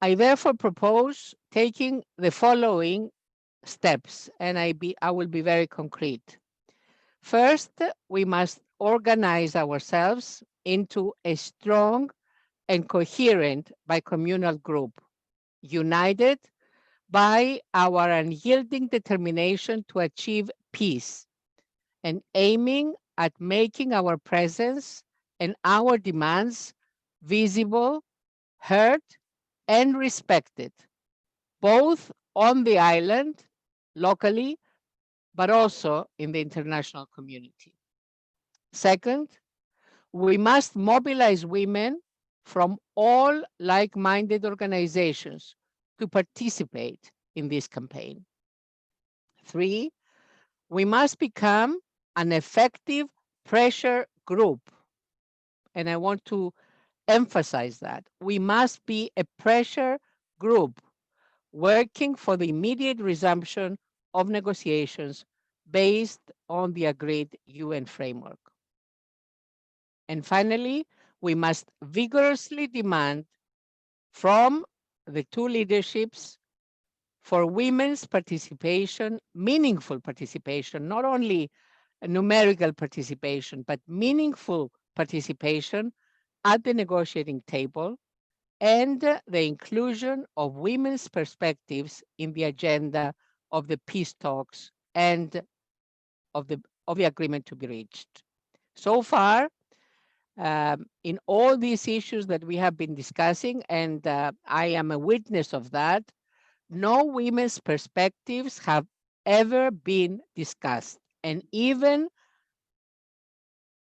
I therefore propose taking the following steps, and I will be very concrete. First, we must organize ourselves into a strong and coherent bicommunal group, united by our unyielding determination to achieve peace and aiming at making our presence and our demands visible, heard, and respected, both on the island, locally, but also in the international community. Second, we must mobilize women from all like-minded organizations to participate in this campaign. 3, we must become an effective pressure group. And I want to emphasize that. We must be a pressure group working for the immediate resumption of negotiations based on the agreed UN framework. And finally, we must vigorously demand from the 2 leaderships for women's participation, meaningful participation, not only numerical participation, but meaningful participation at the negotiating table, and the inclusion of women's perspectives in the agenda of the peace talks and of the agreement to be reached. So far, in all these issues that we have been discussing, and I am a witness of that, no women's perspectives have ever been discussed. And even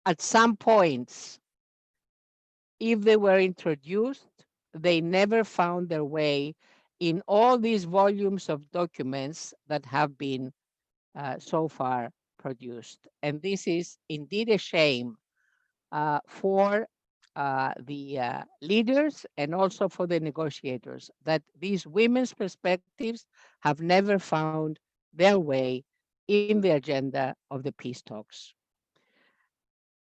at some points, if they were introduced, they never found their way in all these volumes of documents that have been so far produced. And this is indeed a shame for the leaders and also for the negotiators, that these women's perspectives have never found their way in the agenda of the peace talks.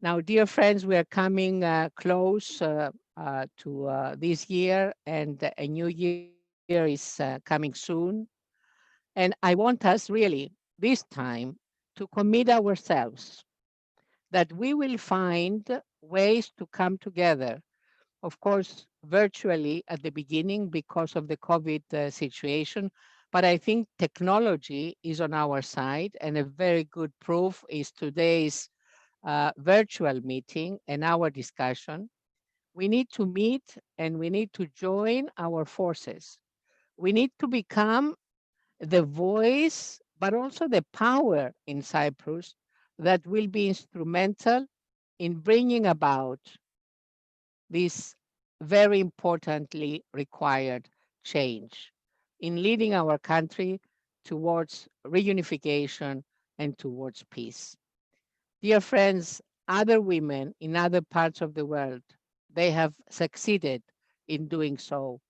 Now, dear friends, we are coming close to this year, and a new year is coming soon. And I want us really this time to commit ourselves that we will find ways to come together, of course, virtually at the beginning because of the COVID situation. But I think technology is on our side, and a very good proof is today's virtual meeting and our discussion. We need to meet and we need to join our forces. We need to become the voice, but also the power in Cyprus that will be instrumental in bringing about this very importantly required change, in leading our country towards reunification and towards peace. Dear friends, other women in other parts of the world, they have succeeded in doing so.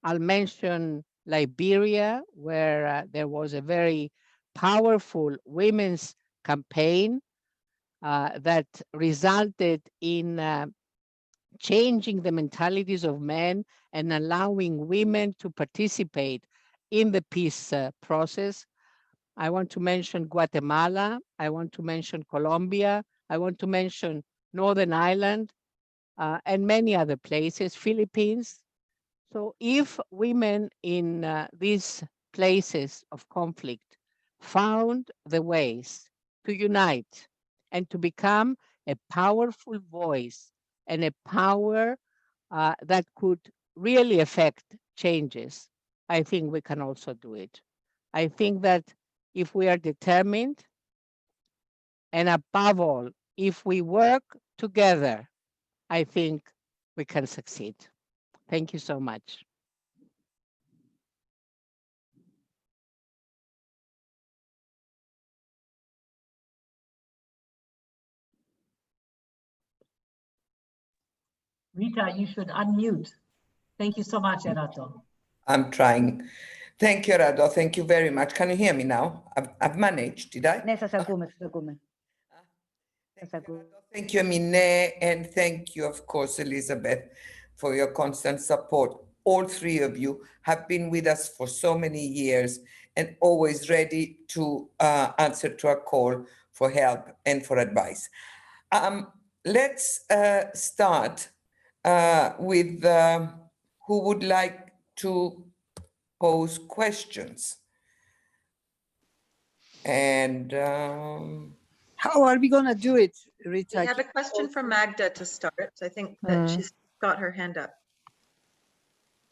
I'll mention Liberia, where there was a very powerful women's campaign that resulted in changing the mentalities of men and allowing women to participate in the peace process. I want to mention Guatemala. I want to mention Colombia. I want to mention Northern Ireland and many other places, Philippines. So if women in these places of conflict found the ways to unite and to become a powerful voice and a power that could really affect changes, I think we can also do it. I think that if we are determined, and above all, if we work together, I think we can succeed. Thank you so much. Rita, you should unmute. Thank you so much, Erato. I'm trying. Thank you, Erato. Thank you very much. Can you hear me now? I've managed, did I? Ναι, σας ακούμε, σας ακούμε. Thank you, Emine, and thank you, of course, Elizabeth, for your constant support. All three of you have been with us for so many years and always ready to answer to our call for help and for advice. Let's start with who would like to pose questions. And how are we going to do it, Rita? We have a question from Magda to start. I think that she's got her hand up.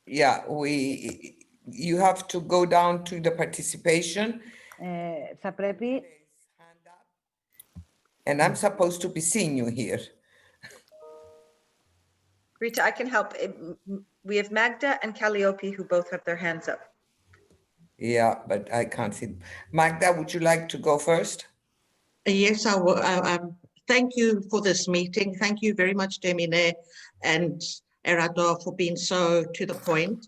Yeah, you have to go down to the participation. Θα πρέπει... And I'm supposed to be seeing you here. Rita, I can help. We have Magda and Calliope who both have their hands up. Yeah, but I can't see. Magda, would you like to go first? Yes, I will. Thank you for this meeting. Thank you very much, Emine and Erato, for being so to the point.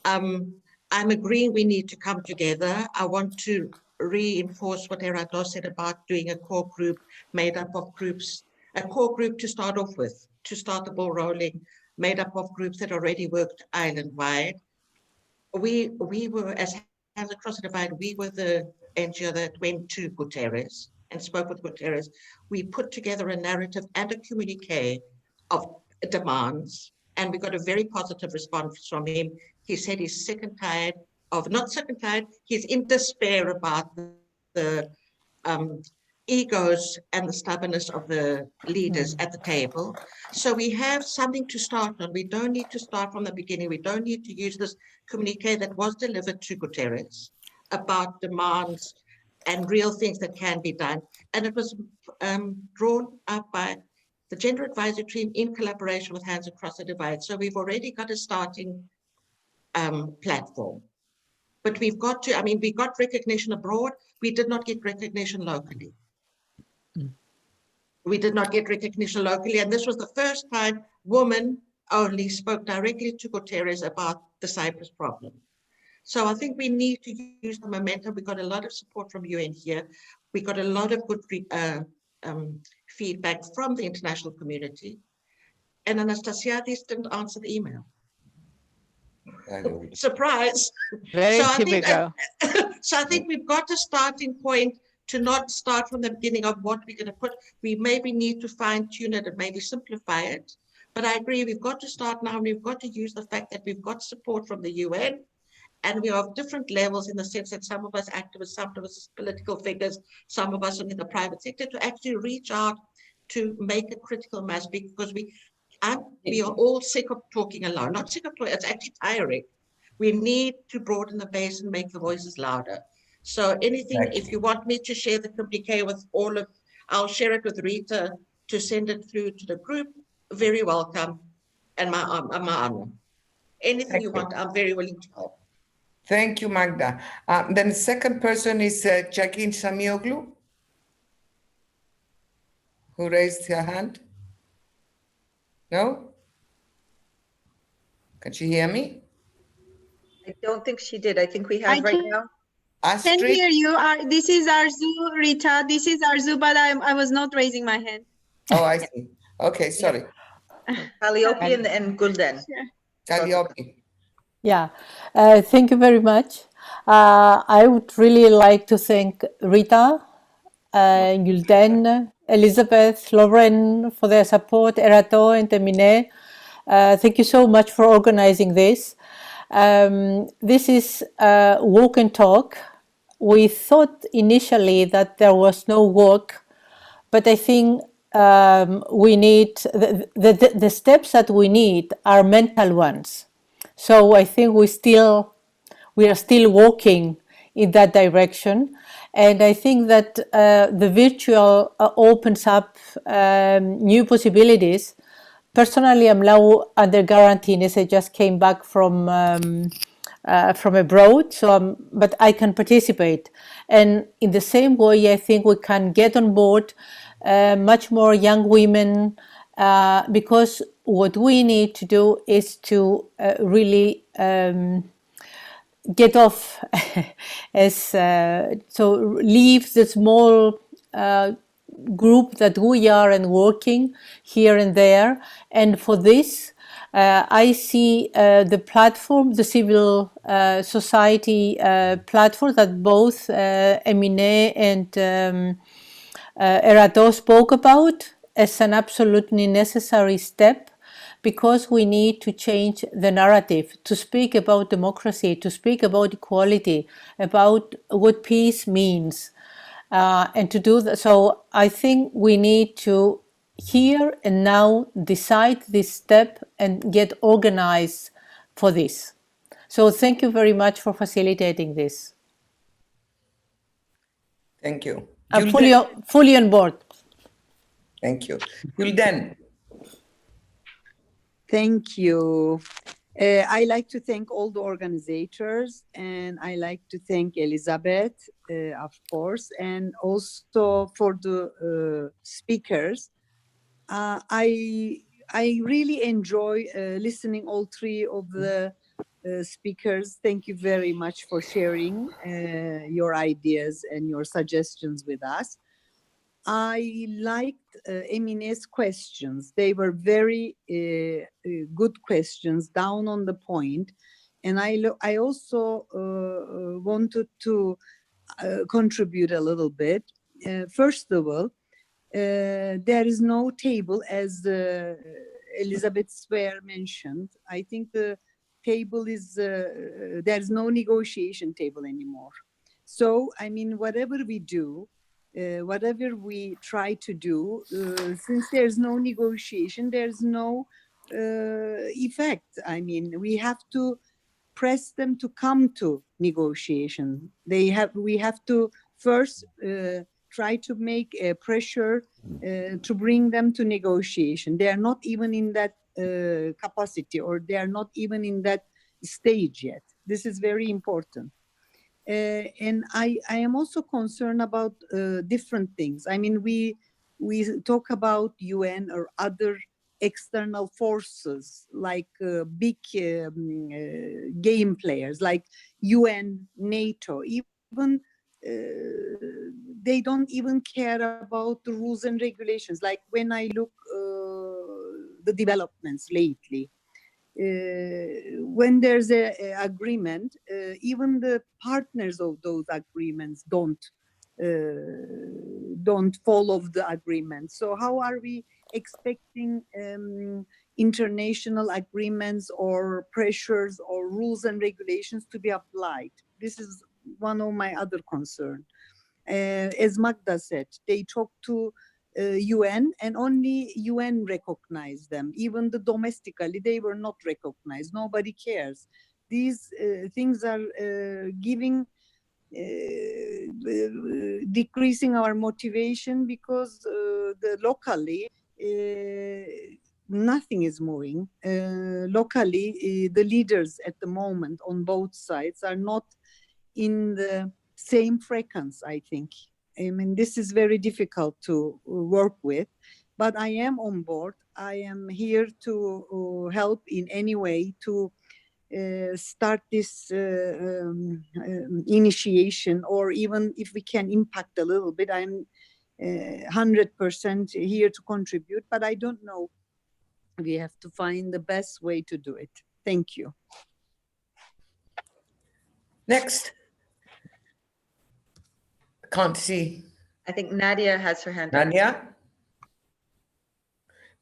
I'm agreeing we need to come together. I want to reinforce what Erato said about doing a core group made up of groups, a core group to start off with, to start the ball rolling, made up of groups that already worked island-wide. We were, as Hands Across the Divide, we were the NGO that went to Guterres and spoke with Guterres. We put together a narrative and a communique of demands, and we got a very positive response from him. He said he's sick and tired of, not sick and tired, he's in despair about the egos and the stubbornness of the leaders at the table. So we have something to start on. We don't need to start from the beginning. We don't need to use this communique that was delivered to Guterres about demands and real things that can be done. And it was drawn up by the Gender Advisory Team in collaboration with Hands Across the Divide. So we've already got a starting platform. But we've got to, I mean, we got recognition abroad. We did not get recognition locally. We did not get recognition locally. And this was the first time women only spoke directly to Guterres about the Cyprus problem. So I think we need to use the momentum. We got a lot of support from UN here. We got a lot of good feedback from the international community. And Anastasiadis didn't answer the email. Surprise. Very so typical. So I think we've got a starting point to not start from the beginning of what we're going to put. We maybe need to fine tune it and maybe simplify it. But I agree, we've got to start now, and we've got to use the fact that we've got support from the UN, and we are of different levels in the sense that some of us activists, some of us political figures, some of us in the private sector, to actually reach out to make a critical mass, because we are all sick of talking alone. Not sick of talking, it's actually tiring. We need to broaden the base and make the voices louder. So anything, if you want me to share the communique with all of, I'll share it with Rita to send it through to the group. Very welcome. And my honor. Anything you want, I'm very willing to help. Thank you, Magda. Then the second person is Jacqueline Samioglu, who raised her hand. No? Can she hear me? I don't think she did. I think we have right now. I can hear you. This is Arzu, Rita. This is Arzu, but I was not raising my hand. Oh, I see. Okay, sorry. Calliope and Gulden. Calliope. Yeah, thank you very much. I would really like to thank Rita, Gulden, Elizabeth, Lauren for their support, Erato and Emine. Thank you so much for organizing this. This is walk and talk. We thought initially that there was no walk, but I think we need, the steps that we need are mental ones. So I think we are still walking in that direction. And I think that the virtual opens up new possibilities. Personally, I'm now under quarantine as I just came back from abroad, but I can participate. And in the same way, I think we can get on board much more young women, because what we need to do is to really get off, so leave the small group that we are and working here and there. And for this, I see the platform, the civil society platform that both Emine and Erato spoke about as an absolutely necessary step, because we need to change the narrative, to speak about democracy, to speak about equality, about what peace means, and to do that. So I think we need to here and now decide this step and get organized for this. So thank you very much for facilitating this. Thank you. I'm fully on board. Thank you. Gulden. Thank you. I like to thank all the organizers, and I like to thank Elizabeth, of course, and also for the speakers. I really enjoy listening all three of the speakers. Thank you very much for sharing your ideas and your suggestions with us. I liked Emine's questions. They were very good questions, down on the point. And I also wanted to contribute a little bit. First of all, there is no table, as Elizabeth Swear mentioned. I think the table is, there's no negotiation table anymore. So, I mean, whatever we do, whatever we try to do, since there's no negotiation, there's no effect. I mean, we have to press them to come to negotiation. We have to first try to make a pressure to bring them to negotiation. They are not even in that capacity, or they are not even in that stage yet. This is very important. And I am also concerned about different things. I mean, we talk about UN or other external forces, like big game players like UN, NATO. Even they don't even care about the rules and regulations. Like when I look the developments lately, when there's a agreement, even the partners of those agreements don't follow the agreement. So how are we expecting international agreements or pressures or rules and regulations to be applied? This is one of my other concerns. As Magda said, they talk to UN and only UN recognized them. Even the domestically, they were not recognized. Nobody cares. These things are decreasing our motivation, because the locally nothing is moving. Locally, the leaders at the moment on both sides are not in the same frequency, I think. I mean, this is very difficult to work with, but I am on board. I am here to help in any way to start this initiation, or even if we can impact a little bit, I'm 100% here to contribute, but I don't know. We have to find the best way to do it. Thank you. Next. Can't see. I think Nadia has her hand up.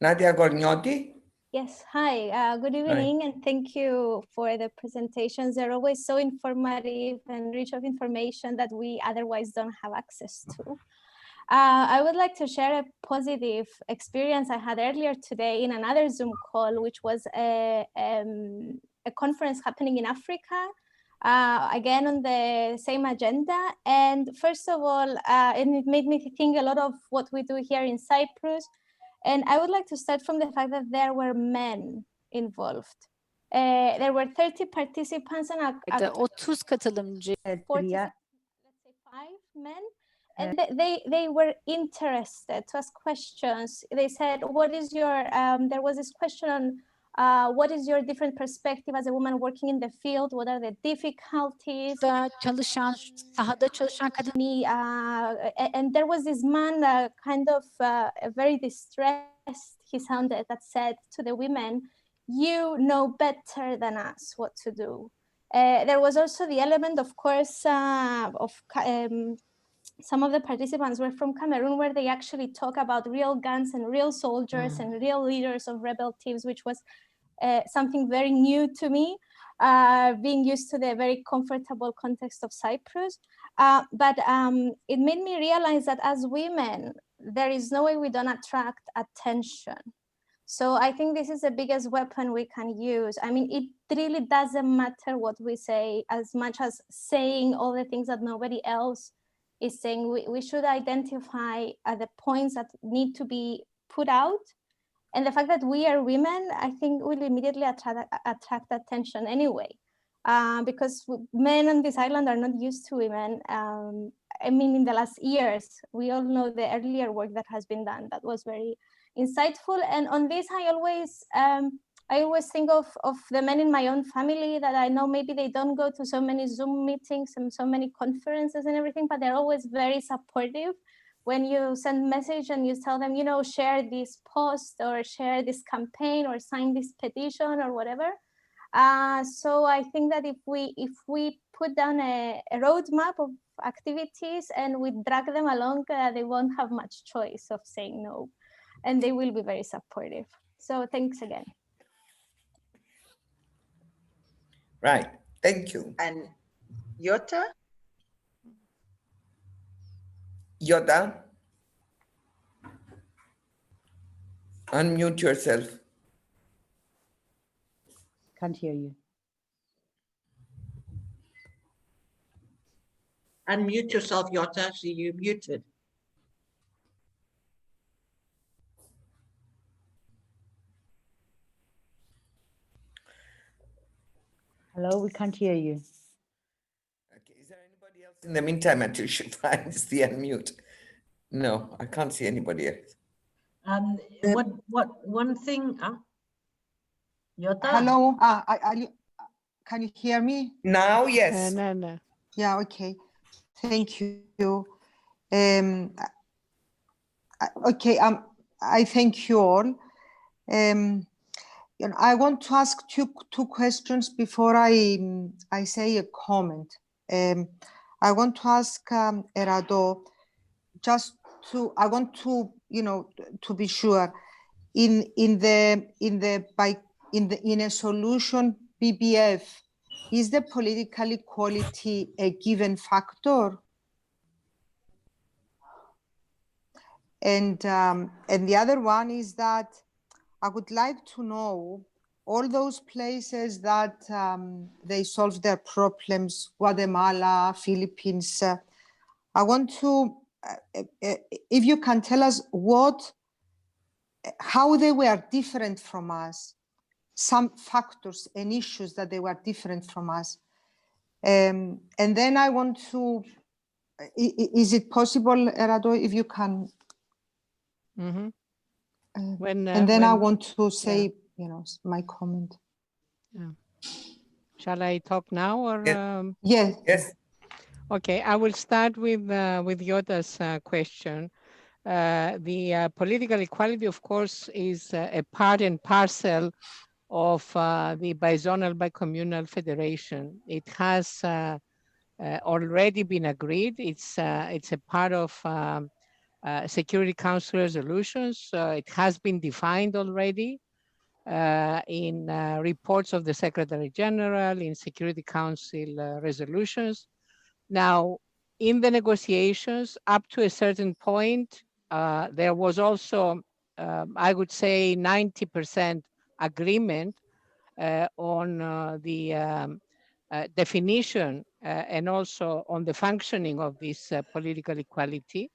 Nadia Gorgnotti. Yes, hi, good evening, and thank you for the presentations. They're always so informative and rich of information that we otherwise don't have access to. I would like to share a positive experience I had earlier today in another Zoom call, which was a conference happening in Africa, again on the same agenda. And first of all, and it made me think a lot of what we do here in Cyprus. And I would like to start from the fact that there were men involved. There were 30 participants and 30 katılımcı. 40, let's say 5 men. And they were interested to ask questions. They said, what is your, there was this question on what is your different perspective as a woman working in the field? What are the difficulties? Sahada çalışan kadın. And there was this man kind of very distressed, he sounded, that said to the women, you know better than us what to do. There was also the element, of course, of some of the participants were from Cameroon, where they actually talk about real guns and real soldiers and real leaders of rebel teams, which was something very new to me, being used to the very comfortable context of Cyprus. But it made me realize that as women, there is no way we don't attract attention. So I think this is the biggest weapon we can use. I mean, it really doesn't matter what we say, as much as saying all the things that nobody else is saying. We should identify the points that need to be put out. And the fact that we are women, I think, will immediately attract attention anyway, because men on this island are not used to women. I mean, in the last years, we all know the earlier work that has been done. That was very insightful. And on this, I always think of the men in my own family that I know maybe they don't go to so many Zoom meetings and so many conferences and everything, but they're always very supportive. When you send message and you tell them, you know, share this post or share this campaign or sign this petition or whatever. So I think that if we put down a roadmap of activities and we drag them along, they won't have much choice of saying no, and they will be very supportive. So thanks again. Right, thank you. And Jutta? Yoda, unmute yourself. Can't hear you. Unmute yourself, Yota, so you're muted. Hello, we can't hear you. Okay, is there anybody else in the meantime until she finds the unmute? No, I can't see anybody else. One thing, Yota? Hello, can you hear me? Now, yes. No. Yeah, okay. Thank you. Okay, I thank you all. I want to ask two questions before I say a comment. I want to ask Erato, I want to to be sure in a solution BBF, is the political equality a given factor? And the other one is that I would like to know all those places that they solve their problems, Guatemala, Philippines. I want to, if you can tell us how they were different from us, some factors and issues that they were different from us. And then I want to, is it possible, Erato, if you can? Mm-hmm. And then I want to say, my comment. Yeah. Shall I talk now or? Yes. Yes. Okay, I will start with Yota's question. The political equality, of course, is a part and parcel of the bizonal bicommunal federation. It has already been agreed. It's a part of Security Council resolutions. It has been defined already in reports of the Secretary General, in Security Council resolutions. Now, in the negotiations, up to a certain point, there was also, I would say, 90% agreement on the definition and also on the functioning of this political equality.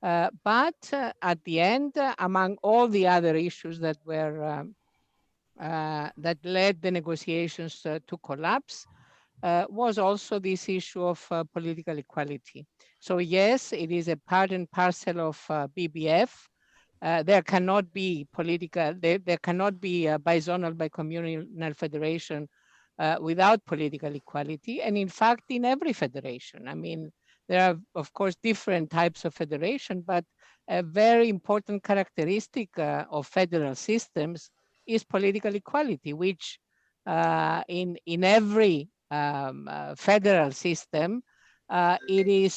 But at the end, among all the other issues that were that led the negotiations to collapse, was also this issue of political equality. So yes, it is a part and parcel of BBF. There cannot be there cannot be a bizonal bicommunal federation without political equality. And in fact, in every federation, I mean, there are, of course, different types of federation, but a very important characteristic of federal systems is political equality, which in every federal system, it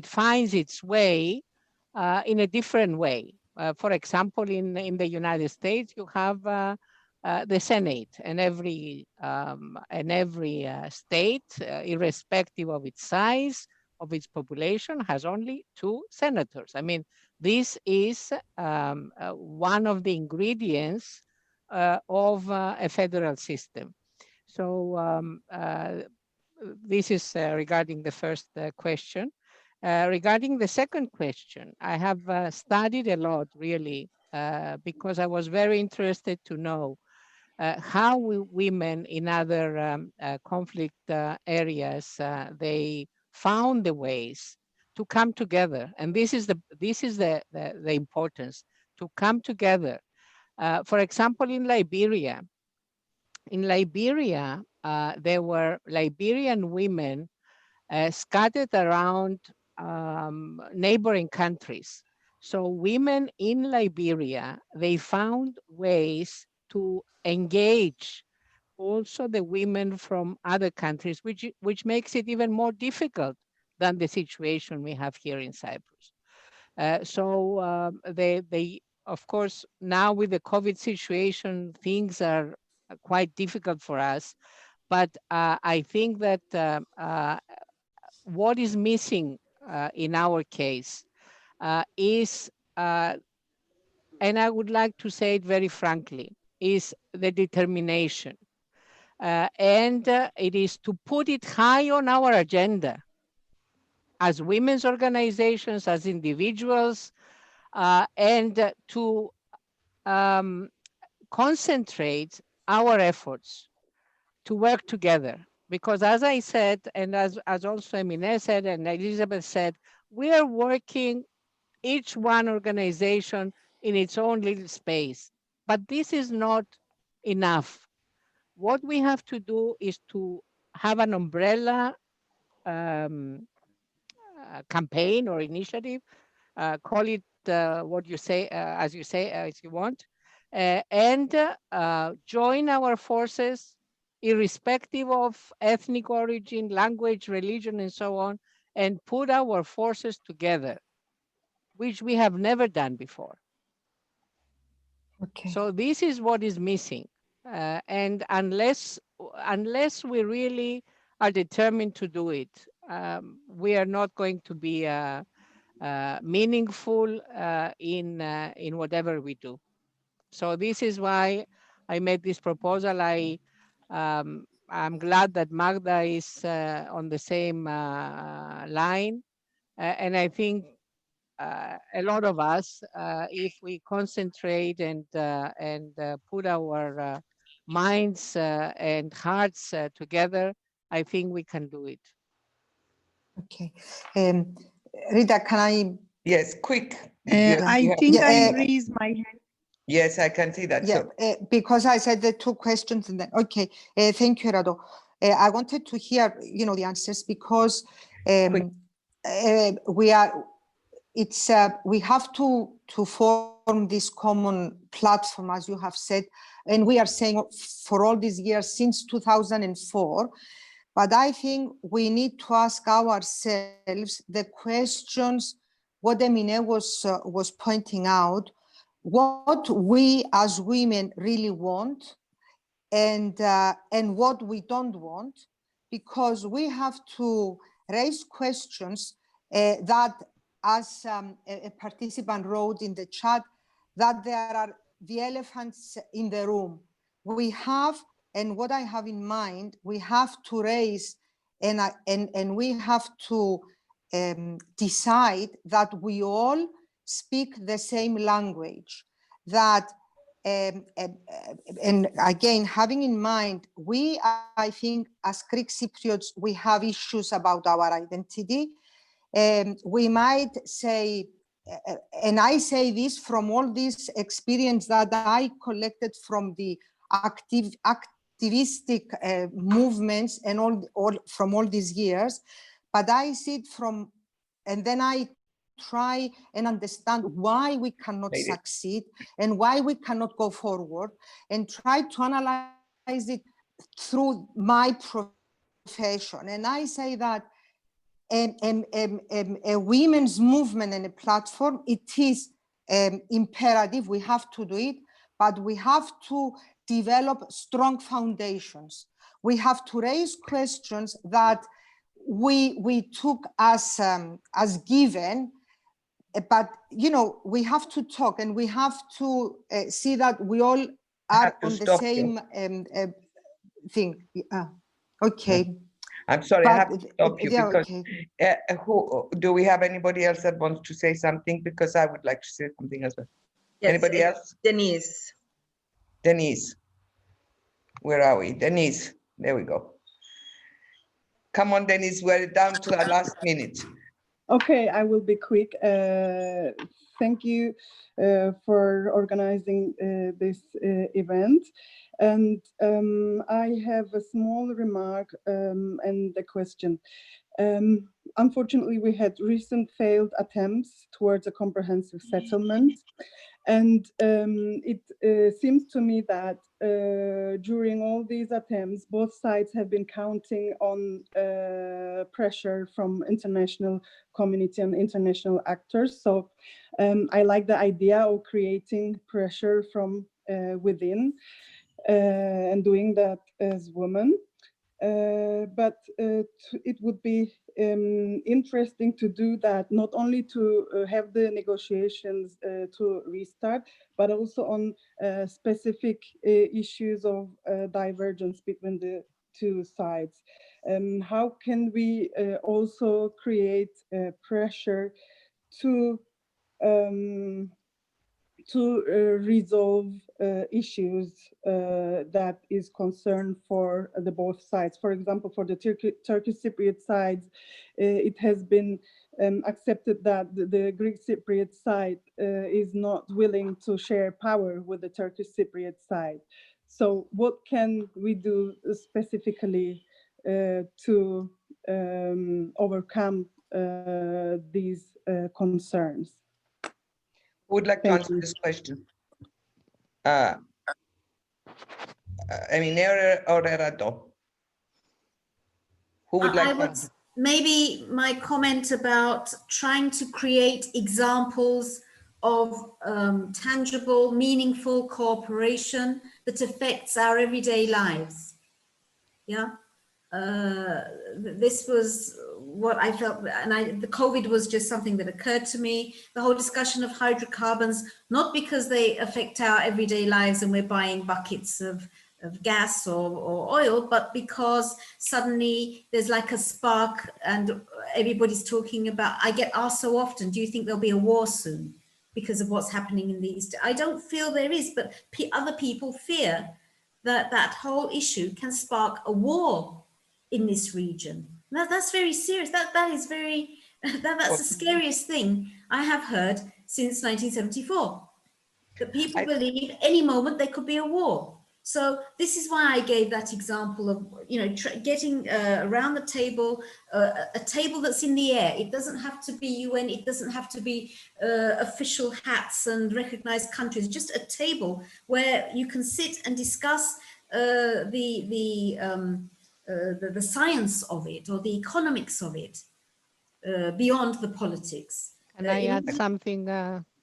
finds its way in a different way. For example, in the United States, you have the Senate, and every state, irrespective of its size, of its population, has only 2 senators. I mean, this is one of the ingredients of a federal system. So this is regarding the first question. Regarding the second question, I have studied a lot, really, because I was very interested to know how women in other conflict areas, they found the ways to come together. And this is the importance, to come together. For example, in Liberia, there were Liberian women scattered around neighboring countries. So women in Liberia, they found ways to engage also the women from other countries, which makes it even more difficult than the situation we have here in Cyprus. So they, of course, now with the COVID situation, things are quite difficult for us. But I think that what is missing in our case is, and I would like to say it very frankly, is the determination. And it is to put it high on our agenda as women's organizations, as individuals, and to concentrate our efforts to work together. Because as I said, and as also Emine said and Elizabeth said, we are working, each one organization in its own little space. But this is not enough. What we have to do is to have an umbrella campaign or initiative, call it what you say, as you want, and join our forces, irrespective of ethnic origin, language, religion, and so on, and put our forces together, which we have never done before. Okay. So this is what is missing. And unless we really are determined to do it, we are not going to be meaningful in whatever we do. So this is why I made this proposal. I'm glad that Magda is on the same line, and I think a lot of us, if we concentrate and put our minds and hearts together, I think we can do it. Okay. Rita, can I? Yes, quick. I think I raised my hand. Yes, I can see that. Yeah, because I said the two questions and then, okay. Thank you, Erato. I wanted to hear, the answers because we have to form this common platform, as you have said, and we are saying for all these years since 2004. But I think we need to ask ourselves the questions, what Emine was pointing out, what we as women really want and what we don't want, because we have to raise questions that, as a participant wrote in the chat, that there are the elephants in the room. We have, and what I have in mind, we have to raise and we have to decide that we all speak the same language, that and again, having in mind, I think as Greek Cypriots, we have issues about our identity. We might say, and I say this from all this experience that I collected from the activistic movements and all from all these years, but I see it from, and then I try and understand why we cannot succeed and why we cannot go forward, and try to analyze it through my profession. And I say that a women's movement and a platform, it is imperative, we have to do it, but we have to develop strong foundations. We have to raise questions that we took as given, but we have to talk, and we have to see that we all are on the same thing. Okay. I'm sorry, I have to stop you because okay. Do we have anybody else that wants to say something? Because I would like to say something as well. Yes, anybody else? Denise. Denise. Where are we? Denise. There we go. Come on, Denise, we're down to the last minute. Okay, I will be quick. Thank you for organizing this event. And I have a small remark and a question. Unfortunately, we had recent failed attempts towards a comprehensive settlement. And it seems to me that during all these attempts, both sides have been counting on pressure from international community and international actors. So I like the idea of creating pressure from within and doing that as women. But it would be interesting to do that, not only to have the negotiations to restart, but also on specific issues of divergence between the two sides. How can we also create pressure to resolve issues that is concern for the both sides? For example, for the Turkish Cypriot sides, it has been accepted that the Greek Cypriot side is not willing to share power with the Turkish Cypriot side. So what can we do specifically to overcome these concerns? Who would like to answer this question? Emine or Erato? Who would like to answer? Maybe my comment about trying to create examples of tangible, meaningful cooperation that affects our everyday lives. Yeah. This was what I felt, and the COVID was just something that occurred to me. The whole discussion of hydrocarbons, not because they affect our everyday lives and we're buying buckets of gas or oil, but because suddenly there's like a spark and everybody's talking about, I get asked so often, do you think there'll be a war soon because of what's happening in the East? I don't feel there is, but other people fear that that whole issue can spark a war in this region. That's very serious. That is very, that's the scariest thing I have heard since 1974. That people believe any moment there could be a war. So this is why I gave that example of, you know, getting around the table, a table that's in the air. It doesn't have to be UN. It doesn't have to be official hats and recognized countries. Just a table where you can sit and discuss the science of it or the economics of it beyond the politics. Can I add something?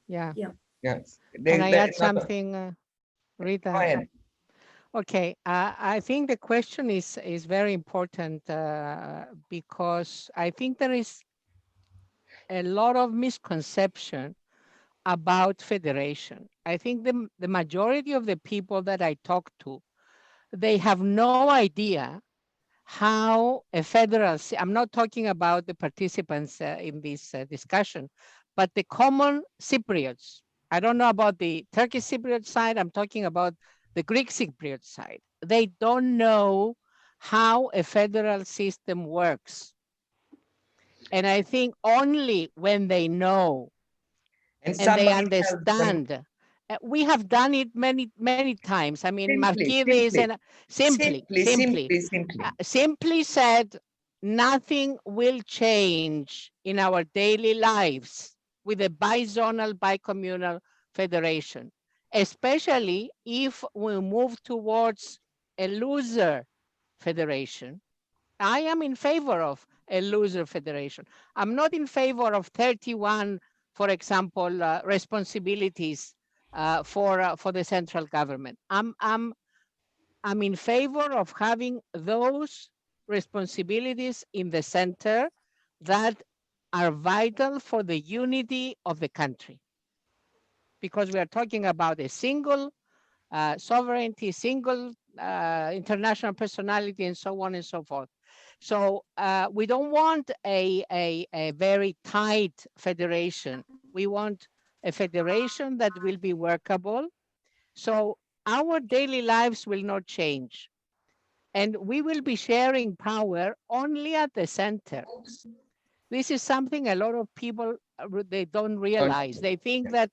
Yeah. Yes. Can I add something, Rita? Go ahead. Okay, I think the question is very important because I think there is a lot of misconception about federation. I think the majority of the people that I talk to, they have no idea how a federal, I'm not talking about the participants in this discussion, but the common Cypriots. I don't know about the Turkish Cypriot side, I'm talking about the Greek Cypriot side. They don't know how a federal system works. And I think only when they know and they understand, we have done it many times. I mean, Markidis and simply said, nothing will change in our daily lives with a bizonal, bicommunal federation, especially if we move towards a loser federation. I am in favor of a loser federation. I'm not in favor of 31, for example, responsibilities for the central government. I'm in favor of having those responsibilities in the center that are vital for the unity of the country. Because we are talking about a single sovereignty, single international personality, and so on and so forth. So we don't want a very tight federation. We want a federation that will be workable. So our daily lives will not change. And we will be sharing power only at the center. This is something a lot of people, they don't realize. They think that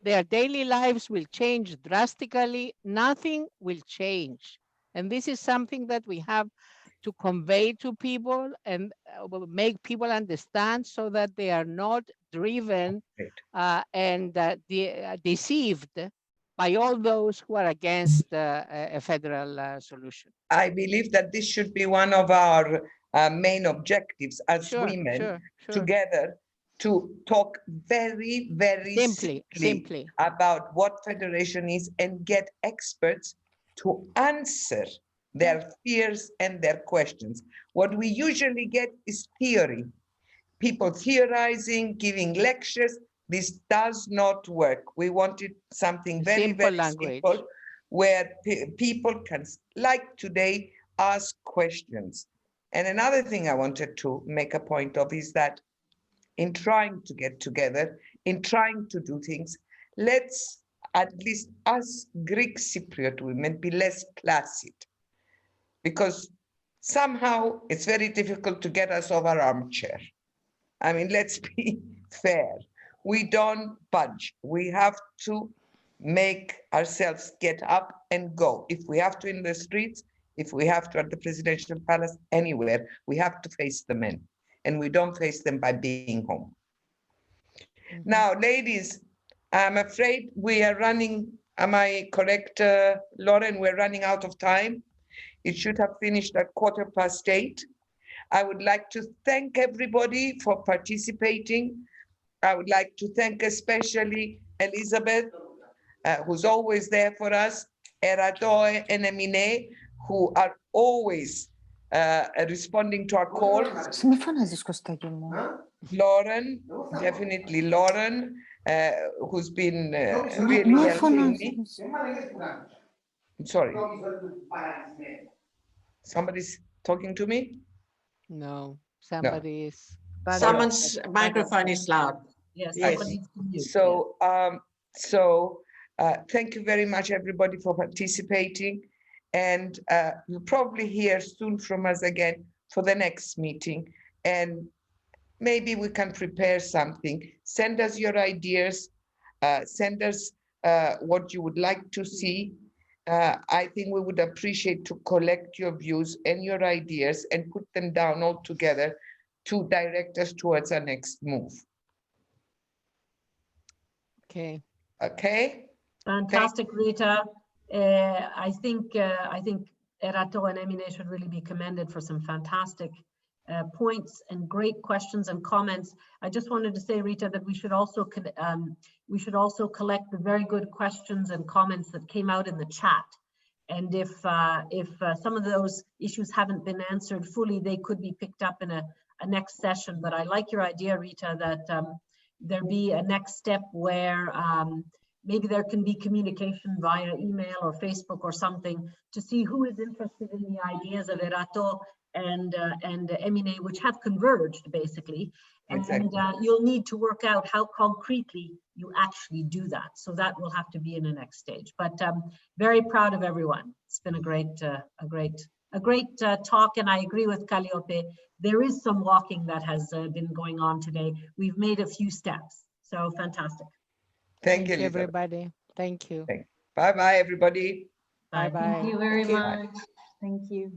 their daily lives will change drastically. Nothing will change. And this is something that we have to convey to people and make people understand so that they are not driven and deceived by all those who are against a federal solution. I believe that this should be one of our main objectives as women together, to talk very, very simply about what federation is and get experts to answer their fears and their questions. What we usually get is theory. People theorizing, giving lectures. This does not work. We wanted something very, Simple very language. simple, where people can, like today, ask questions. And another thing I wanted to make a point of is that in trying to get together, in trying to do things, let's, at least us Greek Cypriot women, be less placid. Because somehow it's very difficult to get us off our armchair. I mean, let's be fair. We don't budge. We have to make ourselves get up and go. If we have to in the streets, if we have to at the presidential palace, anywhere, we have to face the men. And we don't face them by being home. Now, ladies, I'm afraid we are running, am I correct, Lauren? We're running out of time. It should have finished at 8:15. I would like to thank everybody for participating. I would like to thank especially Elizabeth, who's always there for us, Erato and Emine, who are always responding to our calls. Lauren, definitely Lauren, who's been really helping me. I'm sorry. Somebody's talking to me? No, somebody is. Someone's microphone is loud. Yes. So, thank you very much, everybody, for participating. And you'll probably hear soon from us again for the next meeting. And maybe we can prepare something. Send us your ideas. Send us what you would like to see. I think we would appreciate to collect your views and your ideas and put them down all together to direct us towards our next move. Okay. Okay. Fantastic, Rita. I think Erato and Emine should really be commended for some fantastic points and great questions and comments. I just wanted to say, Rita, that we should also collect the very good questions and comments that came out in the chat. And if some of those issues haven't been answered fully, they could be picked up in a next session. But I like your idea, Rita, that there be a next step where maybe there can be communication via email or Facebook or something to see who is interested in the ideas of Erato and Emine, which have converged basically. Exactly. And you'll need to work out how concretely you actually do that. So that will have to be in the next stage. But very proud of everyone. It's been a great talk, and I agree with Calliope. There is some walking that has been going on today. We've made a few steps. So fantastic. Thank you, everybody. Thank you. Bye-bye, everybody. Bye. Thank you very Okay. much. Thank you.